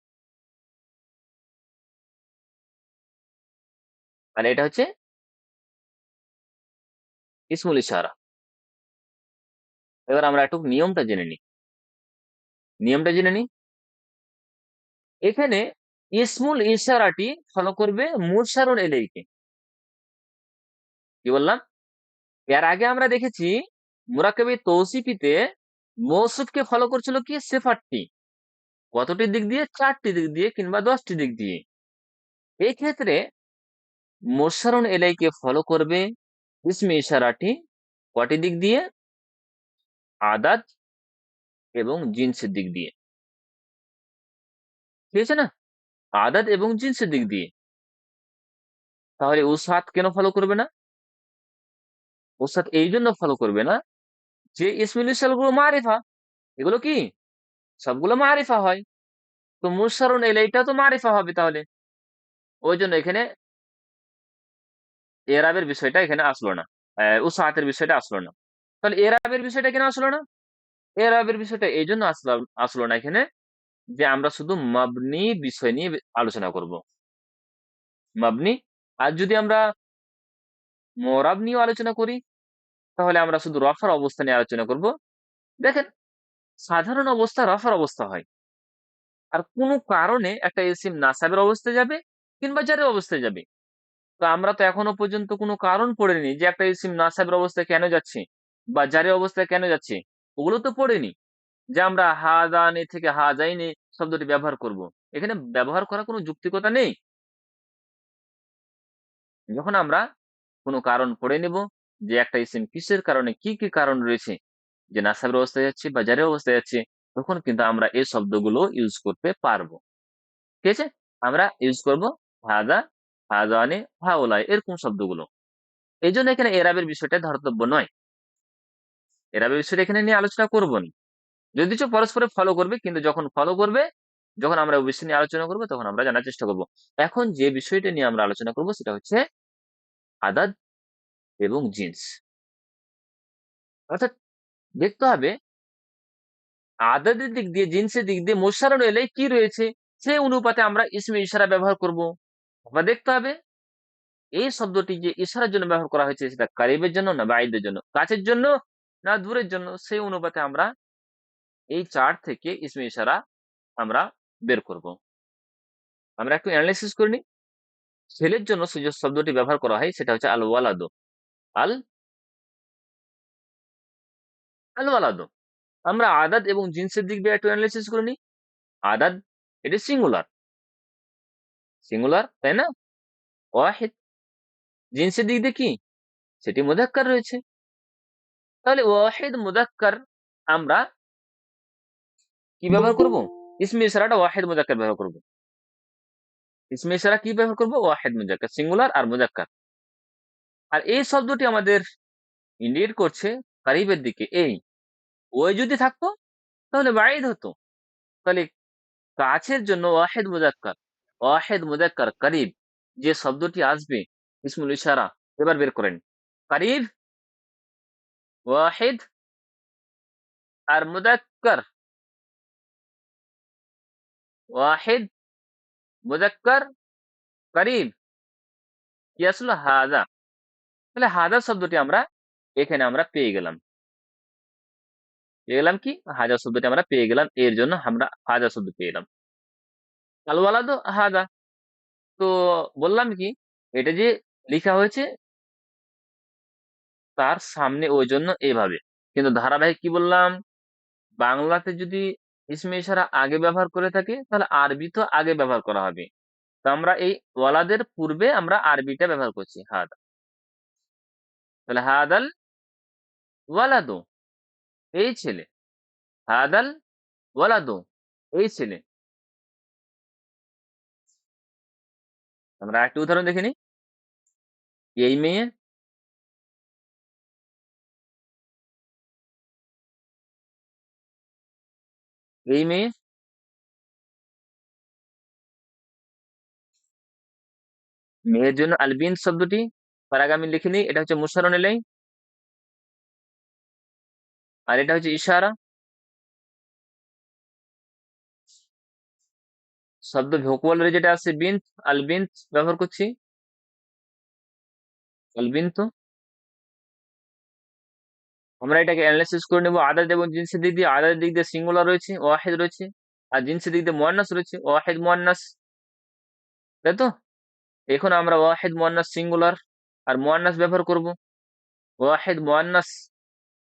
আর এটা হচ্ছে ইসমুল ইশারা। এবার আমরা একটু নিয়মটা জেনে নিই। নিয়মটা জেনে নিই। এখানে ইসমুল ইশারাটি ফলো করবে মুশারুন এলাইকে। কি বললাম? এর আগে আমরা দেখেছি মুরাক্কাবি তৌসিফিতে মৌসুফকে ফলো করছিল কি সিফাতটি। কতটি দিক দিয়ে? 4টি দিক দিয়ে কিংবা 10টি দিক দিয়ে। এই ক্ষেত্রে মুশারুন এলাইকে ফলো করবে ইসমে ইশারাটি কটি দিক দিয়ে? আদাদ এবং জিনসের দিক দিয়ে। ঠিক আছে না? আদাদ এবং জিনসের দিক দিয়ে। তাহলে উসাত কেন ফলো করবে না? উসাত এই জন্য ফলো করবে না যে ইসমুল ইশারা গুলো মারিফা। এগুলো কি? সবগুলো মারিফা হয়। তো মুশারুন এলাইটা তো মারিফা হবে তাহলে। ওই জন্য এখানে এরাবের বিষয়টা এখানে আসলো না। উসাতের বিষয়টা আসলো না। তাহলে এরাবের বিষয়টা কেন আসলো না? এরাবের বিষয়টা এই জন্য আসলো আসলো না এখানে, যে আমরা শুধু মাবনি বিষয় নিয়ে আলোচনা করব, মাবনি। আর যদি আমরা মরাব নিয়ে আলোচনা করি, তাহলে আমরা শুধু রফার অবস্থা নিয়ে আলোচনা করব। দেখেন, সাধারণ অবস্থা রফার অবস্থা হয়, আর কোনো কারণে একটা ইসিম নাসাবের অবস্থায় যাবে কিংবা জারের অবস্থায় যাবে। তো আমরা তো এখনো পর্যন্ত কোনো কারণ পড়িনি যে একটা ইসিম নাসাবের অবস্থায় কেন যাচ্ছে বা জারের অবস্থায় কেন যাচ্ছে, ওগুলো তো পড়িনি, যে আমরা হাদানি থেকে হাজাইনি শব্দটি ব্যবহার করব। এখানে ব্যবহার করার কোনো যুক্তিকতা নেই। যখন আমরা কোনো কারণ পড়ে নেব, যে একটা ইসিম কিসের কারণে কি কি কারণ রয়েছে যে নাসাবের অবস্থায় যাচ্ছে বা জারের অবস্থায় যাচ্ছে, তখন কিন্তু আমরা এই শব্দগুলো ইউজ করতে পারবো। ঠিক আছে, আমরা ইউজ করব হাদা, হাদানি, হাউলাই, এরকম শব্দগুলো। এই জন্য এখানে এরাবের বিষয়টা ধর্তব্য নয়, এরাবের বিষয়টা এখানে নিয়ে আলোচনা করবো না। যদিচ পরস্পরে ফলো করবে, কিন্তু যখন ফলো করবে, যখন আমরা ওই বিষয় নিয়ে আলোচনা করবো, তখন আমরা জানার চেষ্টা করব। এখন যে বিষয়টা নিয়ে আমরা আলোচনা করব সেটা হচ্ছে আদাদ এবং জিন্স। অর্থাৎ দেখতে হবে আদাদের দিক দিয়ে, জিন্সের দিক দিয়ে মোশাররফ এলাই কি রয়েছে, সেই অনুপাতে আমরা ইসমে ইশারা ব্যবহার করব। আবার দেখতে হবে এই শব্দটি যে ইশারার জন্য ব্যবহার করা হয়েছে, সেটা কারিবের জন্য না বাঈদের জন্য, কাছের জন্য না দূরের জন্য, সেই অনুপাতে আমরা এই চার্ট থেকে ইসমে ইশারা আমরা বের করব। আমরা একটু অ্যানালাইসিস করে নিই। ছেলের জন্য যে শব্দটি ব্যবহার করা হয় সেটা হচ্ছে আল ওয়ালাদু। আল আল ওয়ালাদু। আমরা আদাদ এবং জিন্সের দিক দিয়ে একটু অ্যানালাইসিস করে নিই। আদাদ, এটি সিঙ্গুলার, সিঙ্গুলার, তাই না? ওয়াহিদ। জিন্সের দিক দিয়ে কি, সেটি মুযাক্কার রয়েছে। তাহলে ওয়াহিদ মুযাক্কার আমরা কি ব্যবহার করব? ইসমে ইশারাটা ওয়াহিদ মুযাক্কার ব্যবহার করব। ইসমে ইশারা কি ব্যবহার করব? ওয়াহিদ মুযাক্কার, সিঙ্গুলার আর মুযাক্কার। আর এই শব্দটি আমাদের ইন্ডিকেট করছে কারিবের দিকে। এই ওই যদি থাকতো তাহলে বাঈদ হতো। তাহলে কাছের জন্য ওয়াহিদ মুযাক্কার, ওয়াহিদ মুযাক্কার কারিব, যে শব্দটি আসবে ইসমুল ইশারা, এবার বের করেন। কারিব, ওয়াহিদ আর মুযাক্কার, ওয়াহিদ মুযাক্কার কারিব, কি আসলো? হাযা। তাহলে হাযা শব্দটি আমরা এখানে আমরা পেয়ে গেলাম। পেয়ে গেলাম কি? হাযা শব্দটি আমরা পেয়ে গেলাম। এর জন্য আমরা হাযা শব্দ পেয়ে গেলাম। আল ওয়ালাদু হাযা। তো বললাম কি, এটা যে লিখা হয়েছে তার সামনে ওই জন্য এভাবে, কিন্তু ধারাবাহিক কি বললাম, বাংলাতে যদি ইসমে ইশারা আগে ব্যবহার করে থাকে, তাহলে আরবি তো আগে ব্যবহার করা হবে। তো আমরা এই ওয়ালাদের পূর্বে আমরা আরবিটা ব্যবহার করছি, হাদা। তাহলে হাদাল ওয়ালাদু, এই ছেলে। হাদাল ওয়ালাদু, এই ছেলে। আমরা একটা উদাহরণ দেখে নিই। এই মেয়ে, এই মেয়ে। মেয়ের জন্য আলবিন শব্দটি তার আগে আমি লিখে নিই, এটা হচ্ছে মুশাররফ এলাই, আর এটা হচ্ছে ইশারা। শব্দ ভোকাবুলারি যেটা আছে বিন্ত, আলবিন্ত ব্যবহার করছি, আলবিন্ত। আমরা এটাকে অ্যানালাইসিস করে নেব আদাদ এবং জিনসের দিক দিয়ে। আদাদের দিক দিয়ে সিঙ্গুলার রয়েছে, ওয়াহিদ রয়েছে, আর জিনসের দিক দিয়ে মুয়ান্নাস রয়েছে, ওয়াহিদ মুয়ান্নাস, তাই তো? এখন আমরা ওয়াহিদ মুয়ান্নাস সিঙ্গুলার আর মুয়ান্নাস ব্যবহার করব। ওয়াহিদ মুয়ান্নাস,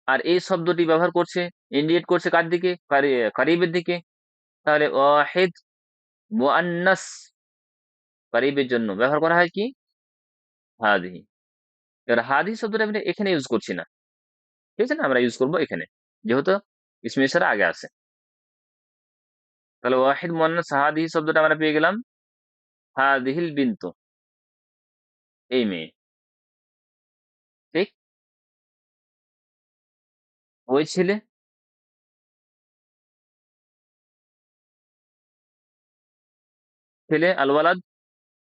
আর এই শব্দটি ব্যবহার করছে, ইন্ডিকেট করছে কার দিকে? কারিবের দিকে। তাহলে ওয়াহিদ মুয়ান্নাস, কারিবের জন্য ব্যবহার করা হয় কি? হাদিহি। এবার হাদিহি শব্দটা আমি এখানে ইউজ করছি না, ঠিক আছে না? আমরা ইউজ করব এখানে, যেহেতু ইসমে ইশারা আগে আছে। তাহলে ওয়াহিদ মুয়ান্নাস হাদিহি শব্দটা আমরা পেয়ে গেলাম। হাদিহিল বিন্তু, এই মেয়ে। ঠিক, ওই ছেলে। ছেলে আল ওয়ালাদ,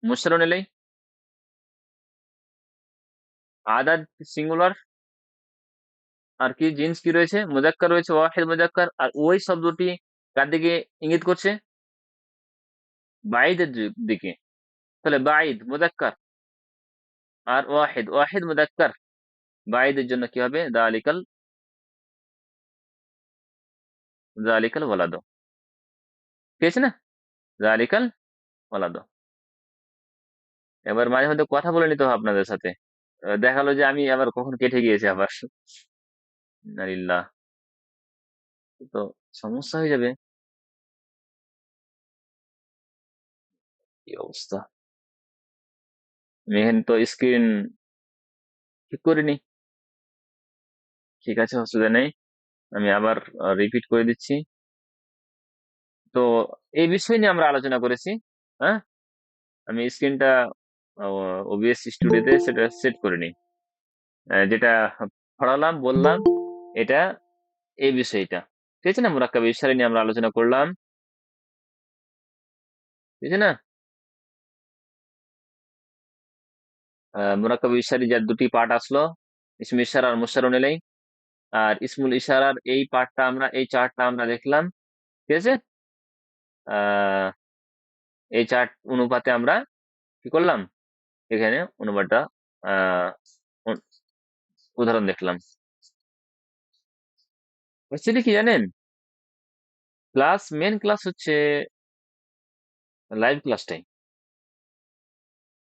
মুশতারুন ইলাই। আদাদ সিঙ্গুলার, আর কি জিন্স কি রয়েছে, মুজাক্কার রয়েছে, ওয়াহিদ মুজাক্কার। আর ওই শব্দটি কার দিকে ইঙ্গিত করছে? বাইদের দিকে। তাহলে বাইদ মুজাক্কার আর ওয়াহিদ, ওয়াহিদ মুজাক্কার, বাইদের জন্য কি হবে? দালিকাল, দালিকাল ওয়ালাদ। ঠিক আছে না? দালিকাল ওয়ালাদ। এবার মাঝে মধ্যে কথা বলে নিতে হবে আপনাদের সাথে। দেখালো যে আমি আবার কখন কেটে গিয়েছি আবার। নালিল্লাহ, তো সমস্যা হয়ে যাবে। কি অবস্থা! আমি এখানে তো স্ক্রিন ঠিক করিনি। ঠিক আছে, অসুবিধা নেই। আমি আবার রিপিট করে দিচ্ছি। তো এই বিষয় নিয়ে আমরা আলোচনা করেছি। হ্যাঁ, আমি স্ক্রিনটা ওবিএস স্টুডিওতে সেটা সেট করে নিই। যেটা পড়ালাম বললাম, এটা এই বিষয়টা। ঠিক আছে না? মুরাক্কাব ইশারা নিয়ে আমরা আলোচনা করলাম। ঠিক আছে না? মুরাক্কাব ইশারি যার দুটি পার্ট আসলো, ইসমে ইশারা আর মুশারুন ইলাইহি। আর ইসমুল ইশারার এই পার্টটা আমরা, এই চার্টটা আমরা দেখলাম। ঠিক আছে? আহ এই চার্ট অনুপাতে আমরা কি করলাম? এখানে অনুবাদটা আহ উ- উদাহরণ দেখলাম। অ্যাকচুয়ালি কি জানেন, ক্লাস, মেন ক্লাস হচ্ছে লাইভ ক্লাসটাই।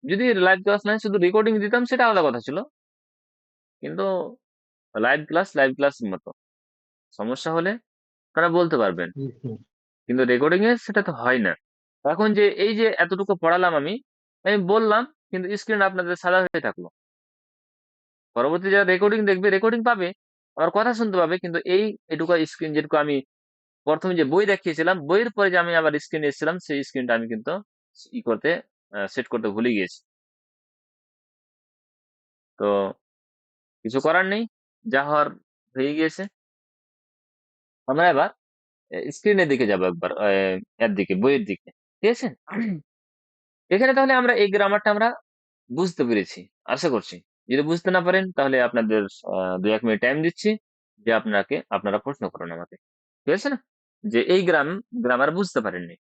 যদি লাইভ ক্লাস নয়, শুধু রেকর্ডিং দিতাম, সেটা আলাদা কথা ছিল। কিন্তু লাইভ ক্লাস, লাইভ ক্লাস মতো সমস্যা হলে আপনারা বলতে পারবেন। হুম, হুম। কিন্তু রেকর্ডিং এ সেটা তো হয় না। এখন যে এই যে এতটুকু পড়ালাম আমি আমি বললাম, কিন্তু স্ক্রিন আপনাদের সাদা হয়ে থাকলো। পরবর্তী যারা রেকর্ডিং দেখবে, রেকর্ডিং পাবে, আমার কথা শুনতে পাবে, কিন্তু এই এটুকু স্ক্রিন, যেটুকু আমি প্রথমে যে বই দেখিয়েছিলাম, বইয়ের পরে যে আমি আবার স্ক্রিনে এসেছিলাম, সেই স্ক্রিনটা আমি কিন্তু ই করতে, সেট করতে ভুলে গিয়েছি। তো কিছু করার নেই, যা হওয়ার হয়ে গিয়েছে। আমরা এবার স্ক্রিনের দিকে যাবো একবার, এর দিকে, বইয়ের দিকে। ঠিক আছে? এখানে তাহলে আমরা এই গ্রামারটা আমরা বুঝতে পেরেছি, আশা করছি। যদি বুঝতে না পারেন, তাহলে আপনাদের 2-1 মিনিট টাইম দিচ্ছি, যে আপনারা প্রশ্ন করুন আমাকে। ঠিক আছে না? যে এই গ্রামার বুঝতে পারেননি।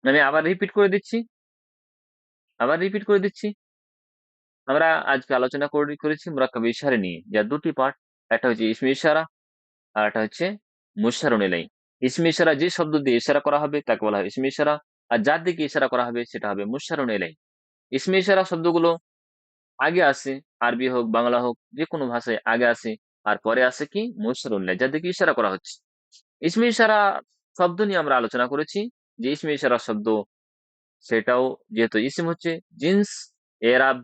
আমি আবার রিপিট করে দিচ্ছি, আবার রিপিট করে দিচ্ছি। আমরা আজকে আলোচনা করেছি মুরাক্কাব ইশারা নিয়ে, যার দুটি পার্ট। একটা হচ্ছে ইসমে ইশারা, আর একটা হচ্ছে মুশারুন ইলাইহি। ইসমে ইশারা যে শব্দ দিয়ে ইশারা করা হবে তাকে বলা হয় ইসমে ইশারা, আর যার দিকে ইশারা করা হবে সেটা হবে মুশারুন ইলাইহি। ইসমে ইশারা শব্দগুলো আগে আসে, আরবি হোক বাংলা হোক যে কোনো ভাষায় আগে আসে, আর পরে আসে কি? মুশারুন ইলাইহি, যার দিকে ইশারা করা হচ্ছে। ইসমে ইশারা শব্দ নিয়ে আমরা আলোচনা করেছি, যে ইসমে ইশারা শব্দ, সেটাও যেহেতু ইসিম হচ্ছে, জিন্স, এরাব,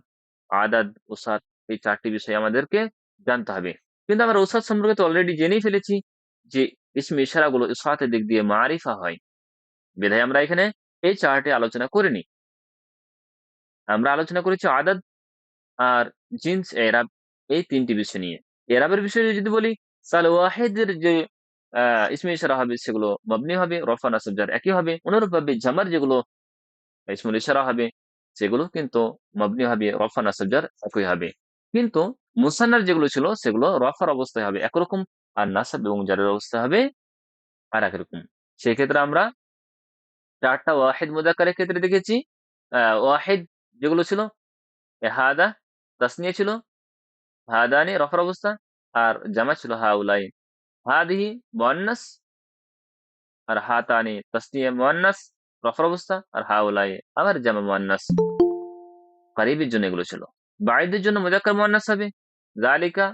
আদাদ, উসাত, এই 4টি বিষয় আমাদেরকে জানতে হবে। কিন্তু আমরা উসাত সম্পর্কে তো অলরেডি জেনেই ফেলেছি, যে ইসমে ইশারাগুলো ইসাতের দিক দিয়ে মারিফা হয়। বিধায় আমরা এখানে এই 4টি আলোচনা করিনি। আমরা আলোচনা করেছি আদাদ আর জিন্স, এরাব, এই 3টি বিষয় নিয়ে। এরাবের বিষয়ে যদি বলি, তাহলে ওয়াহিদের যে ইসমে ইশারা হবে, সেগুলো মবনি হবে, রফা নাসব জার একই হবে। অনুরূপভাবে জামার যেগুলো ইসমুল ইশারা হবে, সেগুলো কিন্তু মবনি হবে, রফা নাসব জার একই হবে। কিন্তু মুসান্নার যেগুলো ছিল, সেগুলো রফার অবস্থায় হবে একরকম, আর নাসাব এবং জারের অবস্থায় হবে আর একরকম। সেক্ষেত্রে আমরা 4টা ওয়াহিদ মুযাক্কারের ক্ষেত্রে দেখেছি। ওয়াহিদ যেগুলো ছিল, হাদা তাসনিয়া ছিল, হাদানি রফার অবস্থা, আর জামা ছিল হাউলাই। হাদিহি মুয়ান্নাস, আর হাতানি তাসনিয়া মুয়ান্নাস রফার অবস্থা, আর হাউলাই আবার জামা মুয়ান্নাস। কারীবের জন্য এগুলো ছিল। বাঈদের জন্য মুযাক্কার মুয়ান্নাস হবে যালিকা,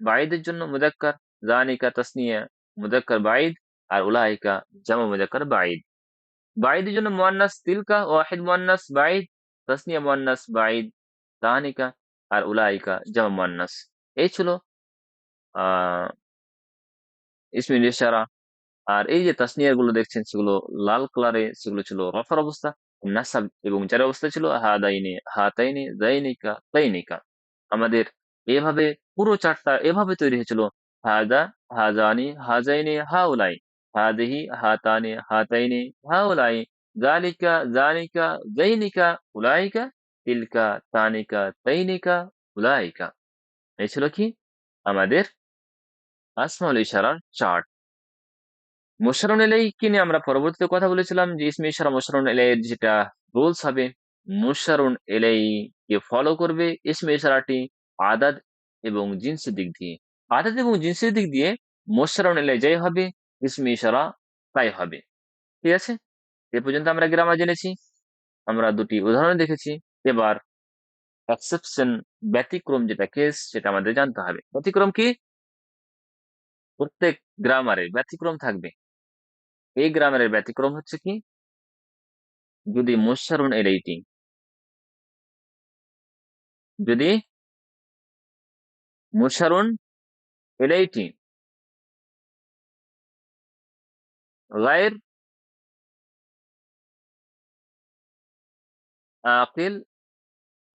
বাঈদের জন্য মুযাক্কার, যানিকা তাসনিয়া মুযাক্কার বাঈদ, আর উলাইকা জামা মুযাক্কার বাঈদ। বাঈদের জন্য মুয়ান্নাস তিলকা ওয়াহিদ মুয়ান্নাস বাঈদ, তাসনিয়া মুয়ান্নাস বাঈদ, যানিকা আর উলাইকা জামা মুয়ান্নাস। এই ছিল আহ ইসমিল ইশারা। আর এই যে তাসনিয়া গুলো দেখছেন, সেগুলো লাল কালারে, সেগুলো ছিল রফার অবস্থা। নাসাব এবং জার অবস্থা ছিল হাদাইনি, হাতাইনি, দাইনিকা, তাইনিকা। আমাদের এভাবে পুরো চারটা এভাবে তৈরি হয়েছিল। হাদা, হাজানি, হাজাইনি, হাউলাই, হাদিহি, হাতানি, হাতাইনি, হাউলাই, জালিকা, জানিকা, জাইনিকা, উলাইকা, তিলকা, তানিকা, তাইনিকা, উলাইকা। এই ছিল কি আমাদের আসমাউল ইশারার চার্ট। মুশাররুন ইলাইহি নিয়ে আমরা পরবর্তীতে কথা বলেছিলাম যে ইসমে ইশারা মুশাররুন ইলাইহির যেটা রুলস হবে, মুশাররুন ইলাইহি কে ফলো করবে ইসমে ইশারাটি আদাদ এবং জিনসের দিক দিয়ে। আদাদ এবং জিনসের দিক দিয়ে মুশাররুন ইলাইহি যাই হবে, ইসমে ইশারা তাই হবে। ঠিক আছে? এ পর্যন্ত আমরা গ্রামার জেনেছি। আমরা দুটি উদাহরণ দেখেছি। এবার এক্সেপশন, ব্যতিক্রম যেটা কেস, সেটা আমাদের জানতে হবে। ব্যতিক্রম কি? প্রত্যেক গ্রামারে ব্যতিক্রম থাকবে। এই গ্রামারের ব্যতিক্রম হচ্ছে কি, যদি মুশাররুন ইলাইহি, যদি মুশাররুন ইলাইহি গায়র আকিল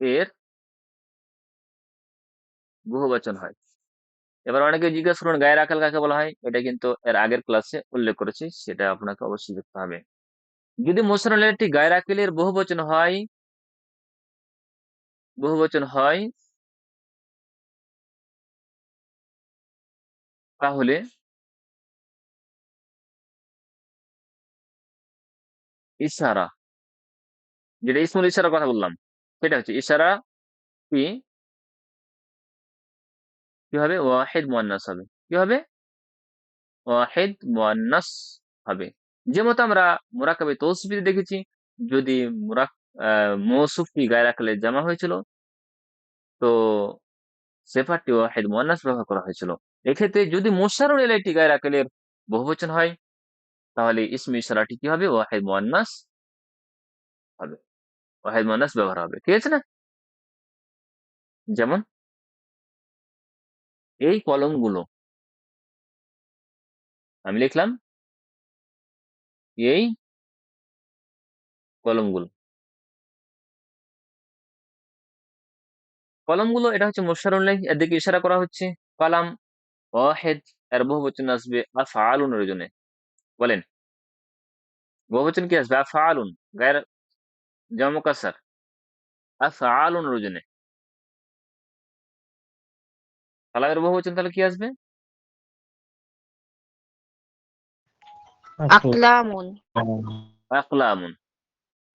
এর বহুবচন হয়। এবার অনেকে জিজ্ঞাসা করুন গায়ের আকাল কাকে বলা হয়? এটা কিন্তু এর আগের ক্লাসে উল্লেখ করেছি, সেটা আপনাকে অবশ্যই দেখতে হবে। যদি মুশাররুন ইলাইহি গায়ের আকিলের বহুবচন হয় তাহলে ইশারা, যেটা ইসমুল ইশারার কথা বললাম, সেটা হচ্ছে ইশারা কি কি হবে? ওয়াহিদ মুয়ান্নাস হবে। কি হবে? ওয়াহিদ মুয়ান্নাস হবে। যেমত আমরা মুরাক্কাবে তৌসিফে দেখেছি, যদি মৌসুফটি গায়র আকিলের জামা হয়েছিল, তো সিফাতটি ওয়াহিদ মুয়ান্নাস ব্যবহার করা হয়েছিল। এক্ষেত্রে যদি মুশাররুন ইলাইহি গায়র আকিলের বহুবচন হয়, তাহলে ইসমে ইশারাটি কি হবে? ওয়াহিদ মুয়ান্নাস হবে। ওয়াহিদ মুয়ান্নাস ব্যবহার হবে। ঠিক আছে না? যেমন এই কলমগুলো আমি লিখলাম, এই কলমগুলো কলমগুলো এটা হচ্ছে মুশাররুন ইলাইহি, এর দিকে ইশারা করা হচ্ছে। কালাম ওয়াহিদ এর বহুবচন আসবে আফআলুন এর জন্য। বলেন, বহুবচন কি আসবে? আফআলুন, গায়র জামা মুকাসসার, আফআলুন এর জন্য। কালামের বহুবচন তাহলে কি আসবে? আকলামুন। আকলামুন।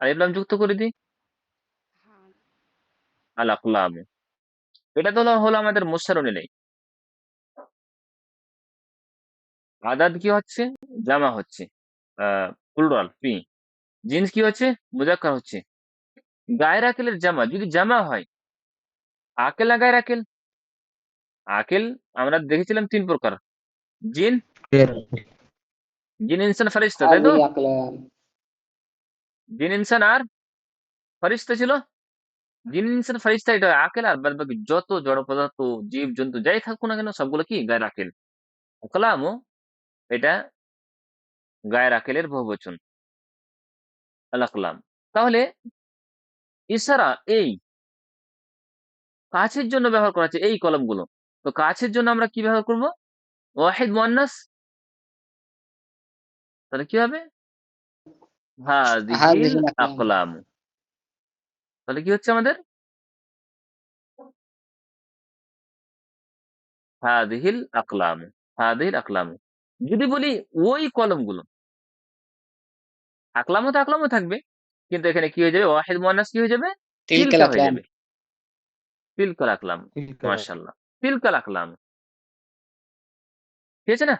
আলিফ লাম যুক্ত করে দিই, আল আকলামু। এটা তো হলো আমাদের মুশাররুন ইলাইহি। আদাদ কি হচ্ছে? জামা হচ্ছে, প্লুরাল পি। জিন্স কি হচ্ছে? মুজাক্কার হচ্ছে। গায়র আকিলের জামা যদি জামা হয়, আকেল না গায়র আকিল? আকিল আমরা দেখেছিলাম ৩ প্রকার। জিন, জিন ইনসান ফারিস্তা, তাই তো? هذه أقلام. জিন ইনসান আর ফারিস্তা ছিল। জিন ইনসান ফারিস্তা এটা আকেল, আর বাদ বাকি যত জড় পদার্থ, জীব জন্তু যাই থাকুক না কেন সবগুলো কি গায়র আকিল। কালামও এটা গায়র আকিলের বহুবচন, আল আকলাম। তাহলে ইশারা এই কাছের জন্য ব্যবহার করা হচ্ছে, এই কলমগুলো। তো কাছের জন্য আমরা কি ব্যবহার করব? ওয়াহিদ মুয়ান্নাস। তাহলে কি হবে? هذه হাযিহিল الأقلام. আকলাম। তাহলে কি হচ্ছে আমাদের? হাযিহিল আকলাম, হাযিহিল আকলাম। যদি বলি ওই কলমগুলো, আকলামও তো আকলামও থাকবে, কিন্তু এখানে কি হয়ে যাবে? ওয়াহিদ মুয়ান্নাস কি হয়ে যাবে? تلك তিলকা হয়ে الأقلام. যাবে। তিলকাল আকলাম। মাশাআল্লাহ। তিলকাল আকলাম। ঠিক আছে না?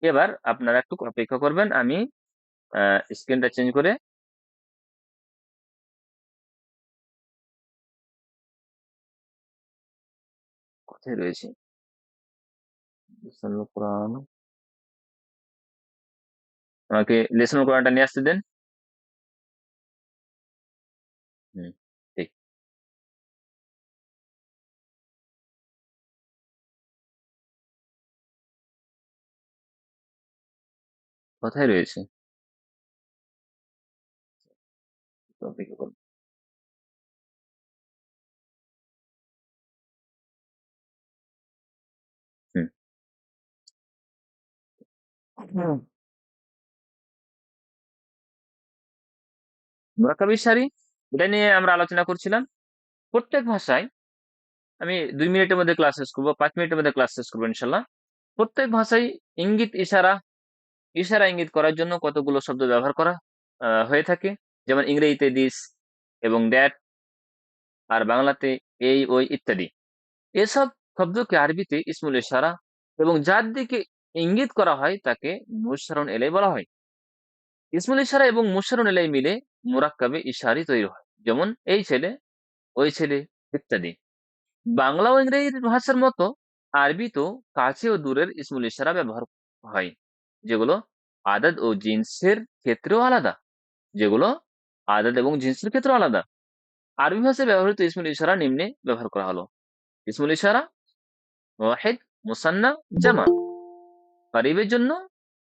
এবার আপনারা একটু অপেক্ষা করবেন। আমি স্ক্রিনটা চেঞ্জ করে কোথায় রয়েছে? লিসানুল কোরআন। আমাকে লিসানুল কোরআনটা নিয়ে আসতে দেন। হুম, ঠিক। কোথায় রয়েছে? একটু অপেক্ষা করুন। হুম। মুরাক্কাবি সারি এটা নিয়ে আমরা আলোচনা করছিলাম। প্রত্যেক ভাষায় আমি 2 মিনিটের মধ্যে ক্লাস শেষ করবো, 5 মিনিটের মধ্যে ক্লাস শেষ করবো ইনশাল্লাহ। প্রত্যেক ভাষায় ইঙ্গিত ইশারা, ইশারা ইঙ্গিত করার জন্য কতগুলো শব্দ ব্যবহার করা হয়ে থাকে। যেমন ইংরেজিতে দিস এবং দ্যাট, আর বাংলাতে এই ওই ইত্যাদি। এসব শব্দকে আরবিতে ইসমুল ইশারা এবং যার দিকে ইঙ্গিত করা হয় তাকে মুশারুন এলাই বলা হয়। ইসমুল ইশারা এবং মুশারুন এলাই মিলে মুরাক্কাবে ইশারি তৈরি হয়, যেমন এই ছেলে, ওই ছেলে ইত্যাদি। বাংলা ও ইংরেজি ভাষার মতো আরবিতেও কাছে ও দূরের ইসমুল ইশারা ব্যবহার হয়, যেগুলো আদাদ ও জিন্সের ক্ষেত্রেও আলাদা, যেগুলো আদাদ এবং জিন্সের ক্ষেত্রেও আলাদা। আরবি ভাষায় ব্যবহৃত ইসমুল ইশারা নিম্নে ব্যবহার করা হলো। ইসমুল ইশারা: ওয়াহিদ, মুসান্না, জামা। কারিবের জন্য,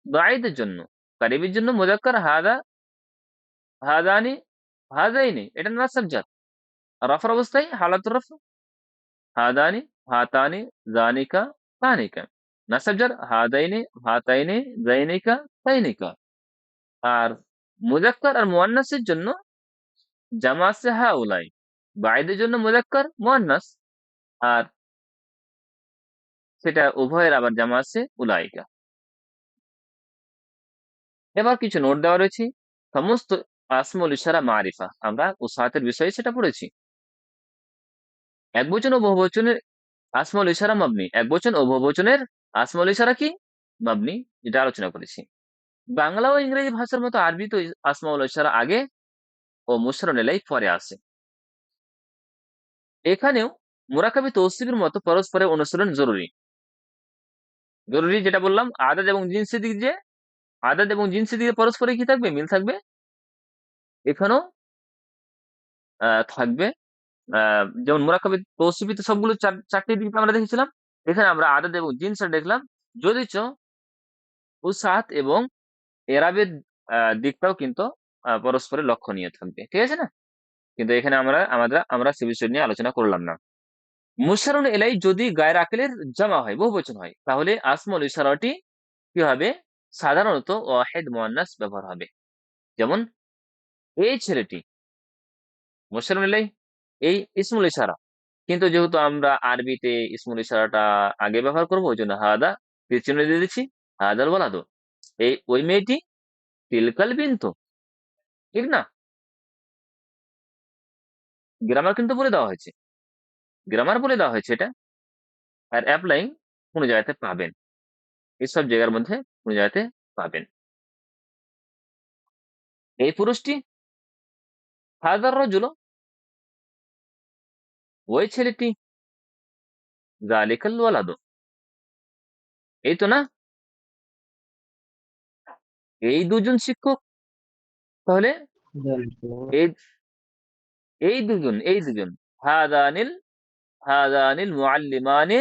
বাঈদের জন্য। কারিবের জন্য মুযাক্কার হাদা, হাদানি, হাদাইনি, এটা নাসাব জাত। রফার অবস্থায় হালাতুর রফ হাদানি, হাতানি, জানিকা, তানিকা। নাসাব জার হাদাইনি, হাতাইনি, জাইনিকা, তাইনিকা। আর মুযাক্কার আর মুয়ান্নাসের জন্য জামা আছে হাউলাই। বাঈদের জন্য মুযাক্কার, মুয়ান্নাস, আর সেটা উভয়ের আবার জামা আছে উলাইকা। এবার কিছু নোট দেওয়া রয়েছে। সমস্ত আসমুল ইশারা মারিফা, আমরা উসাহাতের বিষয়ে সেটা পড়েছি। একবচন ও বহুবচনের আসমুল ইশারা মাবনি, একবচন ও বহুবচনের আসমুল ইশারা কি? মাবনি, যেটা আলোচনা করেছি। বাংলা ও ইংরেজি ভাষার মতো আরবি তো আসমাউল ইশারা আগে ও মুশারুন এলাই পরে আসে। এখানেও মুরাকাবি তৌসিফের মতো পরস্পরের অনুসরণ জরুরি। জরুরি যেটা বললাম, আদাদ এবং জিনসের দিক দিয়ে, আদাদ এবং জিনসের দিকে পরস্পরে কি থাকবে? মিল থাকবে। এখানেও থাকবে। যেমন মুরাকাবি তৌসিফিতে সবগুলো চারটি দিক আমরা দেখেছিলাম, এখানে আমরা আদাদ এবং জিনসের দেখলাম। যদিচ উসাত এবং এরাবের দিকটাও কিন্তু পরস্পরের লক্ষণীয় থাকবে, ঠিক আছে না? কিন্তু এখানে আমরা সে বিষয় নিয়ে আলোচনা করলাম না। মুশারুন এলাই যদি গায়ের আকেলের জামা হয়, বহুবচন হয়, তাহলে আসমুল ইশারাটি কি হবে? সাধারণত ওয়াহিদ মুয়ান্নাস ব্যবহার হবে। যেমন এই ছেলেটি, মুশারুন এলাই, এই ইসমুল ইশারা। কিন্তু যেহেতু আমরা আরবিতে ইসমুল ইশারাটা আগে ব্যবহার করবো, ওই জন্য হাদা তীর চিহ্ন দিয়ে দিচ্ছি, হাদাল ওয়ালাদু, এই ওই মেয়েটি, তিলকাল বিন্তু, ঠিক না? গ্রামার কিন্তু বলে দেওয়া হয়েছে, গ্রামার বলে দেওয়া হয়েছে এটা। আর অ্যাপ্লাইং কোন জায়গাতে পাবেন, এইসব জায়গার মধ্যে কোন জায়গাতে পাবেন। এই পুরুষটি, হাদার রজুল, ওই ছেলেটি, যালিকাল ওয়ালাদু, এই তো না, এই দুজন শিক্ষক। তাহলে এই এই দুজন হাদানিল, হাদানিল মুআল্লিমানে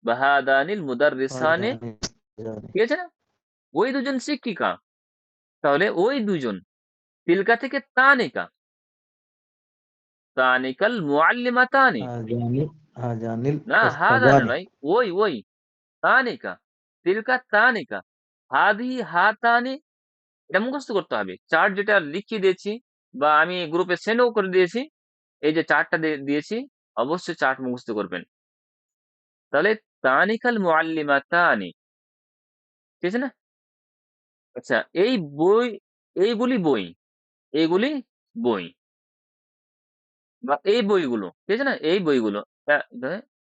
বা হাদানিল মুদাররিসানে, ঠিক আছে না? ওই দুজন শিক্ষিকা। তাহলে ওই দুজন, তিলকা থেকে তানিকা, তানিকাল মুআল্লিমাতানি, হাজানিল না হাদানা ওস্তাদানি। নয়, ওই ওই তানিকা, তিলকা তানিকা, হাদি হাতানি। এটা মুখস্থ করতে হবে। চার্ট যেটা লিখিয়ে দিয়েছি বা আমি গ্রুপে সেন্ডও করে দিয়েছি, এই যে চার্টটা দিয়েছি, অবশ্যই চার্ট মুখস্থ করবেন। তাহলে তানিকাল মুআল্লিমাতানি, ঠিক আছে না? আচ্ছা, এই বই, এইগুলি বই, এইগুলি বই বা এই বইগুলো, ঠিক আছে না? এই বইগুলো,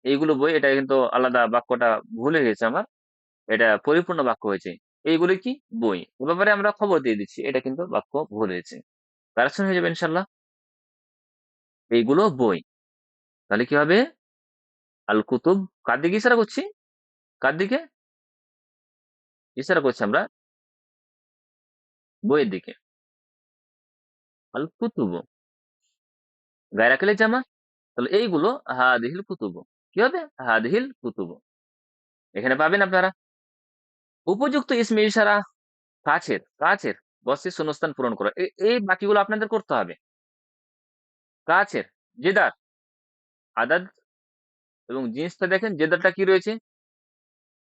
এইগুলো বই, এটা কিন্তু আলাদা, বাক্যটা ভুলে গেছে আমার, এটা পরিপূর্ণ বাক্য হয়েছে। এইগুলি কি? বই। এ ব্যাপারে আমরা খবর দিয়ে দিচ্ছি, এটা কিন্তু বাক্য ভুল হয়েছে, কারেকশন হয়ে যাবে ইনশাল্লাহ। এইগুলো বই। তাহলে কি হবে? আল কুতুব, কার দিকে ইশারা করছি? কার দিকে ইশারা করছি আমরা? বইয়ের দিকে। আল কুতুব, গায়ে রাখলে জামা, তাহলে এইগুলো হাদিহিল কুতুব, কি হবে? হাদিহিল কুতুব। এখানে পাবেন আপনারা। উপযুক্ত ইসমে ইশারা, কাছের, কাছের বসে শূন্যস্থান পূরণ করো, এই বাকিগুলো আপনাদের করতে হবে। কাছের, জেদার, আদাদ এবং জিন্সটা দেখেন, জেদারটা কি রয়েছে?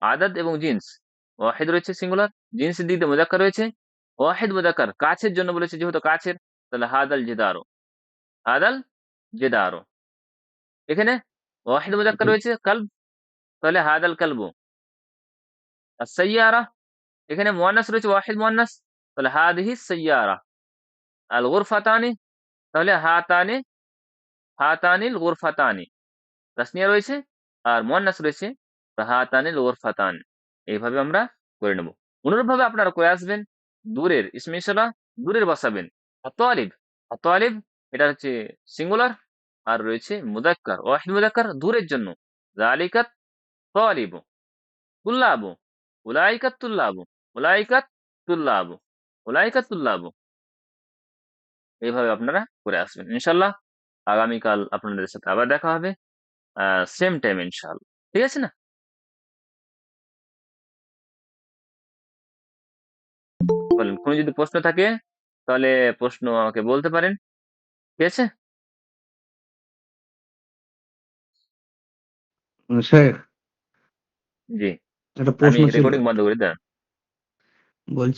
আদাদ এবং জিন্স। ওয়াহিদ রয়েছে সিঙ্গুলার, জিন্সের দিক দিয়ে মুযাক্কার রয়েছে, ওয়াহিদ মুযাক্কার, কাছের জন্য বলেছে যেহেতু কাছের, তাহলে হাদাল জেদারও। হাদাল জেদারো। এখানে ওয়াহিদ মুজাক্কার রয়েছে কালব, তাহলে হাদাল কালবু। as-সাইয়ারা, এখানে মুয়ান্নাস রয়েছে ওয়াহিদ মুয়ান্নাস, তাহলে হাদিহি সাইয়ারা। আল গুরফাতানি, তাহলে হাতানিল গুরফাতানি। তাসনিয়া রয়েছে আর মুয়ান্নাস রয়েছে, তো হাতানিল গুরফাতান। এইভাবে আমরা করে নেব। অনুরূপভাবে আপনারা করে আসবেন দূরের ইসমে ইশারা, দূরের বসাবেন আত-তালিব। আত-তালিব এটা হচ্ছে সিঙ্গুলার, আর রয়েছে মুযাক্কার ওয়াহিদ মুযাক্কার দূরের জন্য। যালিকাত তালিবু, তুল্লাবু, উলাইকাত তুল্লাবু, উলাইকাত তুল্লাবু, উলাইকাত তুল্লাবু। এইভাবে আপনারা করে আসবেন। ইনশাআল্লাহ আগামীকাল আপনাদের সাথে আবার দেখা হবে সেম টাইম ইনশাআল্লাহ। ঠিক আছে না? বলেন, কোনো যদি প্রশ্ন থাকে তাহলে প্রশ্ন আমাকে বলতে পারেন। ঠিক আছে? শেখ, জি। একটা আমি প্রশ্ন ছিল, রেকর্ডিং বন্ধ করে দাঁড়ান। বলছি